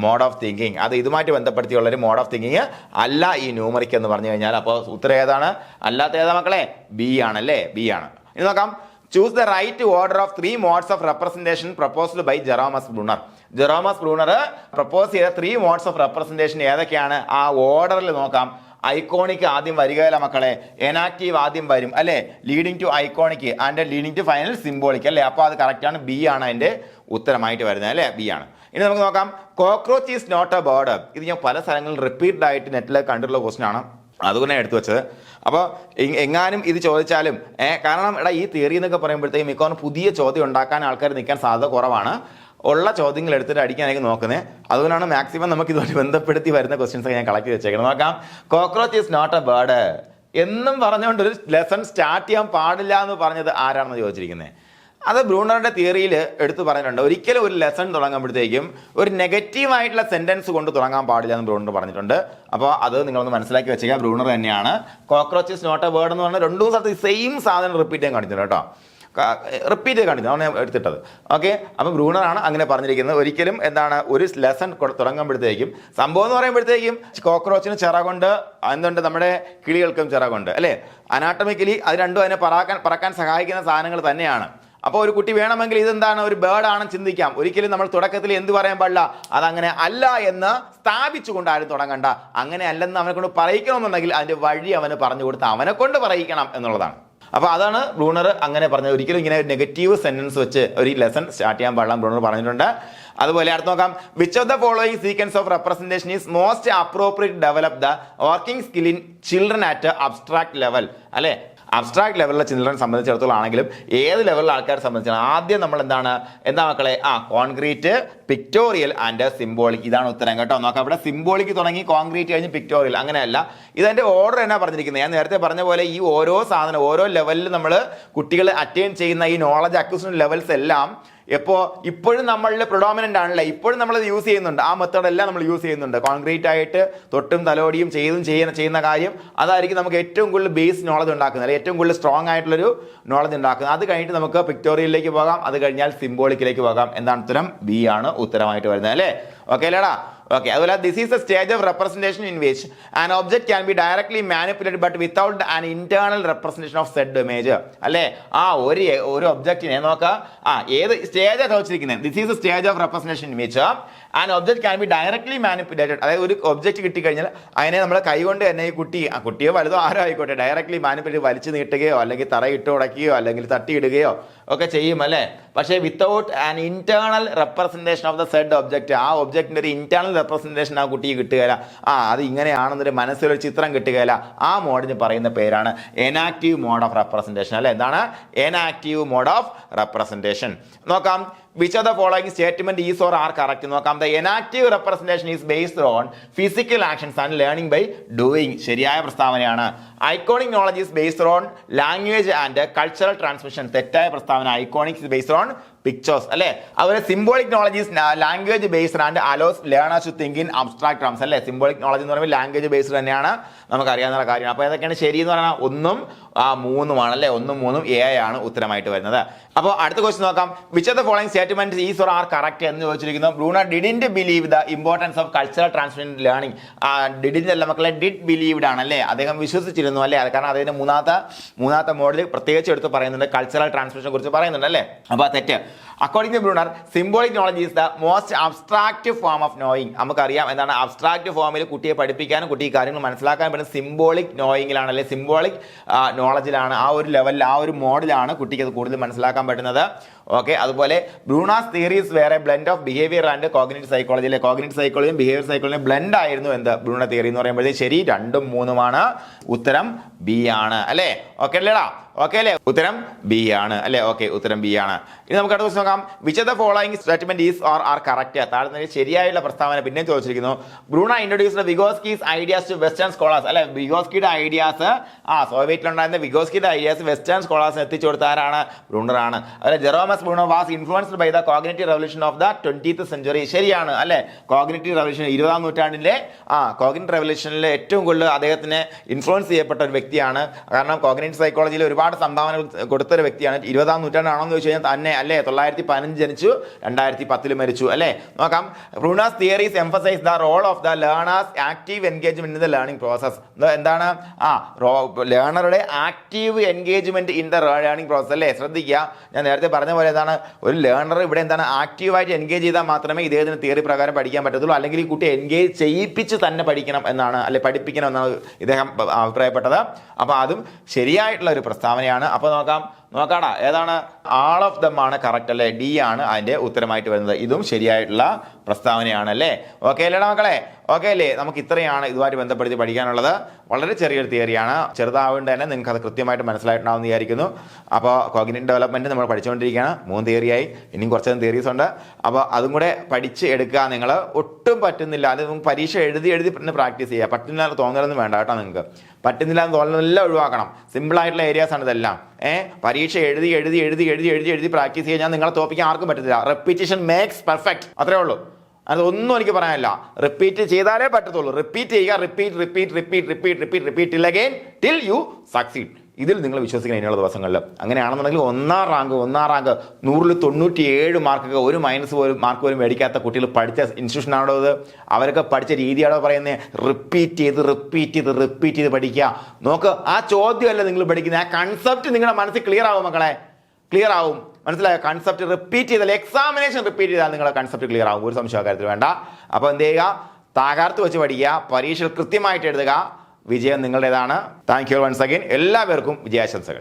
mode of thinking. അത് ഇതുമായിട്ട് ബന്ധപ്പെടുത്തിയുള്ള ഒരു മോഡ് ഓഫ് തിങ്കിങ് അല്ല ഈ ന്യൂമറിക് എന്ന് പറഞ്ഞു കഴിഞ്ഞാൽ. അപ്പോൾ ഉത്തരം ഏതാണ്? അല്ലാത്ത ഏതാ മക്കളെ? ബി ആണ് അല്ലേ? ബി ആണ്. ഇനി നോക്കാം. Choose the right order of 3 modes of representation proposed by Jerome's Bruner. Jerome's Bruner propose ചെയ്ത 3 മോഡ്സ് ഓഫ് റെപ്രസെന്റേഷൻ ഏതൊക്കെയാണ്? ആ ഓർഡറിൽ നോക്കാം. ഐക്കോണിക് ആദ്യം വരികയില്ല മക്കളെ, എനാക്റ്റീവ് ആദ്യം വരും അല്ലെ, leading to iconic and leading to final symbolic അല്ലെ. അപ്പോൾ അത് കറക്റ്റ് ആണ്, ബി ആണ് അതിന്റെ ഉത്തരമായിട്ട് വരുന്നത് അല്ലെ, ബി ആണ്. ഇനി നമുക്ക് നോക്കാം. Cockroach is not a bird. ഇത് ഞാൻ പല സ്ഥലങ്ങളിൽ റിപ്പീറ്റഡ് ആയിട്ട് നെറ്റിൽ കണ്ടിട്ടുള്ള ക്വസ്റ്റൻ ആണ്, അതുകൊണ്ടാണ് എടുത്തു വെച്ചത്. അപ്പോൾ എങ്ങാനും ഇത് ചോദിച്ചാലും കാരണം ഈ തിയറി എന്നൊക്കെ പറയുമ്പോഴത്തേക്കും മിക്കവാറും പുതിയ ചോദ്യം ഉണ്ടാക്കാൻ ആൾക്കാർ നിൽക്കാൻ സാധ്യത കുറവാണ്. ഉള്ള ചോദ്യങ്ങൾ എടുത്തിട്ട് അടിക്കാനായിരിക്കും നോക്കുന്നത്. അതുകൊണ്ടാണ് മാക്സിമം നമുക്ക് ഇതുമായിട്ട് ബന്ധപ്പെടുത്തി വരുന്ന ക്വസ്റ്റ്യൻസ് ഞാൻ കളക്ട് ചെയ്ത് വെച്ചേക്കുന്നത്. നോക്കാം. Cockroach is not a bird എന്നും പറഞ്ഞുകൊണ്ട് ഒരു ലെസൺ സ്റ്റാർട്ട് ചെയ്യാൻ പാടില്ല എന്ന് പറഞ്ഞത് ആരാണെന്ന് ചോദിച്ചിരിക്കുന്നത്. അത് ബ്രൂണറുടെ തിയറിയിൽ എടുത്തു പറഞ്ഞിട്ടുണ്ട്. ഒരിക്കലും ഒരു ലെസൺ തുടങ്ങുമ്പോഴത്തേക്കും ഒരു നെഗറ്റീവായിട്ടുള്ള സെന്റൻസ് കൊണ്ട് തുടങ്ങാൻ പാടില്ല എന്ന് ബ്രൂണർ പറഞ്ഞിട്ടുണ്ട്. അപ്പോൾ അത് നിങ്ങളൊന്ന് മനസ്സിലാക്കി വെച്ചേക്കാം. ബ്രൂണർ തന്നെയാണ് cockroach is not a bird എന്ന് പറഞ്ഞാൽ 2 സ്ഥലത്ത് സെയിം സാധനം റിപ്പീറ്റ് ചെയ്യാൻ കാണിച്ചിട്ടുണ്ട് കേട്ടോ. റിപ്പീറ്റ് ചെയ്ത് കാണിച്ചു അവനെ എടുത്തിട്ടത്. ഓക്കെ, അപ്പോൾ ബ്രൂണറാണ് അങ്ങനെ പറഞ്ഞിരിക്കുന്നത്. ഒരിക്കലും എന്താണ് ഒരു ലെസൺ തുടങ്ങുമ്പോഴത്തേക്കും സംഭവം എന്ന് പറയുമ്പോഴത്തേക്കും കോക്രോച്ചിന് ചിറകുണ്ട്, എന്തുണ്ട്, നമ്മുടെ കിളികൾക്കും ചിറകുണ്ട് അല്ലേ. അനാട്ടമിക്കലി അത് രണ്ടും അതിനെ പറക്കാൻ സഹായിക്കുന്ന സാധനങ്ങൾ തന്നെയാണ്. അപ്പോൾ ഒരു കുട്ടി വേണമെങ്കിൽ ഇതെന്താണ് ഒരു ബേർഡ് ആണെന്ന് ചിന്തിക്കാം. ഒരിക്കലും നമ്മൾ തുടക്കത്തിൽ എന്ത് പറയാൻ പാടില്ല, അതങ്ങനെ അല്ല എന്ന് സ്ഥാപിച്ചുകൊണ്ട് ആരും തുടങ്ങണ്ട. അങ്ങനെ അല്ലെന്ന് അവനെ കൊണ്ട് പറയിക്കണമെന്നുണ്ടെങ്കിൽ അതിന്റെ വഴി അവന് പറഞ്ഞു കൊടുത്ത് അവനെ കൊണ്ട് പറയിക്കണം എന്നുള്ളതാണ്. അപ്പോൾ അതാണ് ബ്രൂണർ അങ്ങനെ പറഞ്ഞത്. ഒരിക്കലും ഇങ്ങനെ നെഗറ്റീവ് സെന്റൻസ് വെച്ച് ഒരു ലെസൺ സ്റ്റാർട്ട് ചെയ്യാൻ പാടില്ല ബ്രൂണർ പറഞ്ഞിട്ടുണ്ട്. അതുപോലെ അടുത്ത് നോക്കാം. Which of the following sequence of representation is most appropriate develop the working skill in children at abstract level അല്ലെ. അബ്സ്ട്രാക്ട് ലെവലിലെ ചിൽഡ്രൻ സംബന്ധിച്ചിടത്തോളം ആണെങ്കിലും ഏത് ലെവലിലെ ആൾക്കാരെ സംബന്ധിച്ചാണ് ആദ്യം നമ്മൾ എന്താ മക്കളെ, കോൺക്രീറ്റ്, പിക്ടോറിയൽ ആൻഡ് സിംബോളിക്. ഇതാണ് ഉത്തരം കേട്ടോ. നോക്കാം. ഇവിടെ സിംബോളിക് തുടങ്ങി കോൺക്രീറ്റ് കഴിഞ്ഞ് പിക്ടോറിയൽ, അങ്ങനെയല്ല. ഇതിന്റെ ഓർഡർ എന്നാ പറഞ്ഞിരിക്കുന്നത്? ഞാൻ നേരത്തെ പറഞ്ഞ പോലെ ഈ ഓരോ സാധനം ഓരോ ലെവലിൽ നമ്മൾ കുട്ടികൾ അറ്റൈൻ ചെയ്യുന്ന ഈ നോളജ് അക്വിസിഷൻ ലെവൽസ് എല്ലാം ഇപ്പോഴും നമ്മളിൽ പ്രൊഡോമിനന്റ് ആണല്ലേ, ഇപ്പോഴും നമ്മൾ യൂസ് ചെയ്യുന്നുണ്ട്. ആ മെത്തേഡ് എല്ലാം നമ്മൾ യൂസ് ചെയ്യുന്നുണ്ട്. കോൺക്രീറ്റ് ആയിട്ട് തൊട്ടും തലോടിയും ചെയ്യുന്ന കാര്യം അതായിരിക്കും നമുക്ക് ഏറ്റവും കൂടുതൽ ബേസ് നോളജ് ഉണ്ടാക്കുന്നത്, അല്ലെങ്കിൽ ഏറ്റവും കൂടുതൽ സ്ട്രോങ് ആയിട്ടുള്ളൊരു നോളജ് ഉണ്ടാക്കുന്നത്. അത് കഴിഞ്ഞിട്ട് നമുക്ക് പിക്ടോറിയലിലേക്ക് പോകാം, അത് കഴിഞ്ഞാൽ സിംബോളിക്കിലേക്ക് പോകാം. എന്താണ് ഉത്തരം? ബി ആണ് ഉത്തരമായിട്ട് വരുന്നത് അല്ലേ. ഓക്കെ അല്ലേടാ. ഓക്കെ, അതുപോലെ this is a stage of representation in which an object can be directly manipulated but without an internal representation of said image അല്ലേ. ഒരു ഒബ്ജക്റ്റിനെ നോക്കാം. ഏത് സ്റ്റേജാണ് ചോദിച്ചിരിക്കുന്നത്? This is a stage of representation in which an object can be directly manipulated. അതായത് ഒരു object കിട്ടിക്കഴിഞ്ഞാൽ അതിനെ നമ്മൾ കൈകൊണ്ട് തന്നെ ഈ കുട്ടിയോ വലുതോ ആരോ ആയിക്കോട്ടെ ഡയറക്ട്ലി മാനിപ്പുലേറ്റ് വലിച്ചു നീട്ടുകയോ അല്ലെങ്കിൽ തറയിട്ട് ഉടയ്ക്കുകയോ അല്ലെങ്കിൽ തട്ടിയിടുകയോ ഒക്കെ ചെയ്യും അല്ലേ. പക്ഷേ without an internal representation of the said object, ആ ഒബ്ജക്റ്റിന്റെ ഒരു ഇന്റേണൽ റെപ്രസെന്റേഷൻ ആ കുട്ടിക്ക് കിട്ടുകയില്ല. അത് ഇങ്ങനെയാണെന്നൊരു മനസ്സിലൊരു ചിത്രം കിട്ടുകയില്ല. ആ മോഡിന് പറയുന്ന പേരാണ് എനാക്റ്റീവ് മോഡ് ഓഫ് റെപ്രസെന്റേഷൻ അല്ലെ. എന്താണ് എനാക്റ്റീവ് മോഡ് ഓഫ് റെപ്രസെന്റേഷൻ? നോക്കാം. Which of the following statement is or are correct? നോക്കാം. The inactive representation is based on physical actions and learning by doing. ശരിയായ പ്രസ്താവനയാണ്. Iconic knowledge is based on language and cultural transmission. തെറ്റായ പ്രസ്താവന. Iconic is based on pictures അല്ലെ. അതുപോലെ symbolic knowledge is language based and allows learners to think in abstract terms അല്ലെ. Symbolic knowledge എന്ന് പറയുമ്പോൾ language based തന്നെയാണ്, നമുക്കറിയാവുന്ന കാര്യമാണ്. അപ്പോൾ ഏതൊക്കെയാണ് ശരി എന്ന് പറഞ്ഞാൽ 1ഉം 3ഉമാണ് അല്ലെ. 1ഉം 3ഉം എ ആണ് ഉത്തരമായിട്ട് വരുന്നത്. അപ്പോൾ അടുത്ത ക്വസ്റ്റ്യൻ നോക്കാം. Which of the following statement is or are correct എന്ന് ചോദിച്ചിരിക്കുന്നു. Bruno didn't believe the importance of cultural transmission learning. ഡിഡിന്റെ അല്ല മക്കളെ, ഡിഡ് ബിലീവ്ഡ് ആണ് അല്ലേ, അദ്ദേഹം വിശ്വസിച്ചിരുന്നു അല്ലേ. അത് കാരണം അതിന്റെ മൂന്നാമത്തെ മോഡൽ പ്രത്യേകിച്ച് എടുത്ത് പറയുന്നുണ്ട്, കൾച്ചറൽ ട്രാൻസ്മിഷനെ കുറിച്ച് പറയുന്നുണ്ട് അല്ലേ. അപ്പൊ തെറ്റ്. According to Bruner, symbolic knowledge is the most abstract form of knowing. നമുക്കറിയാം എന്താണ് അബ്സ്ട്രാക്ട് ഫോമിൽ കുട്ടിയെ പഠിപ്പിക്കാനും കുട്ടിയെ കാര്യങ്ങൾ മനസ്സിലാക്കാനും പറ്റുന്ന സിംബോളിക് നോയിങ്ങിലാണ് അല്ലെ, സിംബോളിക് നോളജിലാണ്. ആ ഒരു ലെവലിൽ ആ ഒരു മോഡിലാണ് കുട്ടിക്ക് അത് കൂടുതൽ മനസ്സിലാക്കാൻ പറ്റുന്നത്. ഓക്കെ, അതുപോലെ ബ്രൂണാസ് തിയറീസ് വേറെ blend of behaviour and cognitive psychology അല്ലെ, കോഗ്നിറ്റീവ് സൈക്കോളജിയും ബിഹേവിയർ സൈക്കോളജിയും ബ്ലെൻഡ് ആയിരുന്നു എന്ത് ബ്രൂണോ തിയറി എന്ന് പറയുമ്പോഴേ ശരി 2ഉം 3ഉമാണ്. ഉത്തരം ബി ആണ് അല്ലേ. ഓക്കെ അല്ലേടാ, ഓക്കെ അല്ലേ, ഉത്തരം ബി ആണ് അല്ലേ. ഓക്കെ, ഉത്തരം ബി ആണ്. ഇനി നമുക്ക് അടുത്ത ക്വസ്റ്റ്യൻ നോക്കാം. Which of the following statement is or are correct. താഴെ ശരിയായുള്ള പ്രസ്താവന പിന്നെ ചോദിച്ചിരിക്കുന്നു. Bruno introduced Vygotsky's ideas to western scholars അല്ലെ. വിഗോസ്കിയുടെ ഐഡിയാസ് സോവിയറ്റിലുണ്ടായിരുന്ന വിഗോസ്കിയുടെ ഐഡിയാസ് വെസ്റ്റേൺ സ്കോളേഴ്സിന് എത്തിച്ചു കൊടുത്ത ആരാണ്? ബ്രൂണറാണ്. അതുപോലെ Jerome's Bruno was influenced by the cognitive revolution of the 20th century. ശരിയാണ് അല്ലെ. കോഗ്നിറ്റീവ് റെവല്യൂഷൻ 20ാം നൂറ്റാണ്ടിലെ കോഗ്നിറ്റീവ് റെവല്യൂഷനിലെ ഏറ്റവും കൂടുതൽ അദ്ദേഹത്തിന് ഇൻഫ്ലുവൻസ് ചെയ്യപ്പെട്ട ഒരു വ്യക്തിയാണ്. കാരണം കോഗ്നിറ്റീവ് സൈക്കോളജിയിൽ ഒരുപാട് സംഭാവനകൾ കൊടുത്തൊരു വ്യക്തിയാണ്. 20ാം നൂറ്റാണ്ടാണെന്ന് ചോദിച്ചു കഴിഞ്ഞാൽ തന്നെ അല്ലേ. 915 ജനിച്ചു, 2010 മരിച്ചു അല്ലേ. നോക്കാം. Bruno's theories emphasize the role of the learners active engagement in the learning process. എന്താണ് ലേണറുടെ active engagement in the learning process അല്ലേ. ശ്രദ്ധിക്കുക, ഞാൻ നേരത്തെ പറഞ്ഞ പോലെ എന്താണ് ഒരു ലേണർ ഇവിടെ എന്താണ് ആക്റ്റീവായിട്ട് എൻഗേജ് ചെയ്താൽ മാത്രമേ ഇദ്ദേഹത്തിന് തിയറി പ്രകാരം പഠിക്കാൻ പറ്റത്തുള്ളൂ. അല്ലെങ്കിൽ ഈ കുട്ടി എൻഗേജ് ചെയ്യിപ്പിച്ച് തന്നെ പഠിക്കണം എന്നാണ് അല്ലെ, പഠിപ്പിക്കണം എന്നാണ് ഇദ്ദേഹം അഭിപ്രായപ്പെട്ടത്. അപ്പൊ അതും ശരിയായിട്ടുള്ള ഒരു പ്രസ്താവനയാണ്. അപ്പൊ നോക്കാടാ ഏതാണ്? ആൾ ഓഫ് ദം ആണ് കറക്റ്റ് അല്ലേ. ഡി ആണ് അതിന്റെ ഉത്തരമായിട്ട് വരുന്നത്. ഇതും ശരിയായിട്ടുള്ള പ്രസ്താവനയാണ് അല്ലേ. ഓക്കെ അല്ലേടാ മക്കളെ, ഓക്കെ അല്ലേ. നമുക്ക് ഇത്രയാണ് ഇതുമായിട്ട് ബന്ധപ്പെടുത്തി പഠിക്കാനുള്ളത്. വളരെ ചെറിയൊരു തിയറിയാണ്, ചെറുതാവുകൊണ്ട് തന്നെ നിങ്ങൾക്ക് അത് കൃത്യമായിട്ട് മനസ്സിലായിട്ടുണ്ടാവുമെന്ന് വിചാരിക്കുന്നു. അപ്പോൾ കോഗ്നിറ്റീവ് ഡെവലപ്മെന്റ് നമ്മൾ പഠിച്ചുകൊണ്ടിരിക്കുകയാണ്. 3 തിയറിയായി, ഇനിയും കുറച്ചധികം തിയറീസ് ഉണ്ട്. അപ്പോൾ അതും കൂടെ പഠിച്ച് എടുക്കുക. നിങ്ങൾ ഒട്ടും പറ്റുന്നില്ല, അത് പരീക്ഷ എഴുതി പിന്നെ പ്രാക്ടീസ് ചെയ്യുക. പറ്റുന്നില്ല തോന്നലൊന്നും വേണ്ട കേട്ടോ. നിങ്ങൾക്ക് പറ്റുന്നില്ല എന്ന് തോന്നലെല്ലാം ഒഴിവാക്കണം. സിമ്പിൾ ആയിട്ടുള്ള ഏരിയാസ് ആണ് ഇതെല്ലാം. പരീക്ഷ എഴുതി പ്രാക്ടീസ് ചെയ്യാൻ നിങ്ങളെ തോപ്പിക്കാൻ ആർക്കും പറ്റത്തില്ല. റെപ്പിറ്റേഷൻ മേക്സ് പെർഫെക്റ്റ്, അത്രേ ഉള്ളൂ. അതൊന്നും എനിക്ക് പറയാനില്ല. റിപ്പീറ്റ് ചെയ്താലേ പറ്റത്തുള്ളൂ. റിപ്പീറ്റ് ചെയ്യുക, റിപ്പീറ്റ് ടിൽ യു സക്സീഡ്. ഇതിൽ നിങ്ങൾ വിശ്വസിക്കണം ഇനിയുള്ള ദിവസങ്ങളിൽ. അങ്ങനെയാണെന്നുണ്ടെങ്കിൽ ഒന്നാം റാങ്ക് 100ൽ 97 മാർക്ക്, ഒരു മാർക്ക് പോലും മേടിക്കാത്ത കുട്ടികൾ പഠിച്ച ഇൻസ്റ്റിറ്റ്യൂഷനാണോ ഇത്? അവരൊക്കെ പഠിച്ച രീതിയാണോ പറയുന്നത്? റിപ്പീറ്റ് ചെയ്ത് പഠിക്കുക. നോക്ക്, ആ ചോദ്യമല്ല നിങ്ങൾ പഠിക്കുന്നത്, ആ കൺസെപ്റ്റ് നിങ്ങളുടെ മനസ്സിൽ ക്ലിയർ ആവും മക്കളെ, ക്ലിയർ ആവും. മനസ്സിലായോ? കൺസെപ്റ്റ് റിപ്പീറ്റ് ചെയ്താൽ, എക്സാമിനേഷൻ റിപ്പീറ്റ് ചെയ്താൽ നിങ്ങളുടെ കൺസെപ്റ്റ് ക്ലിയർ ആവും. ഒരു സംശയ കാര്യത്തിൽ വേണ്ട. അപ്പോൾ എന്ത് ചെയ്യുക? തകർത്ത് വെച്ച് പഠിക്കുക, പരീക്ഷയിൽ കൃത്യമായിട്ട് എഴുതുക. വിജയം നിങ്ങളുടേതാണ്. Thank you once again. എല്ലാവർക്കും വിജയാശംസകൾ.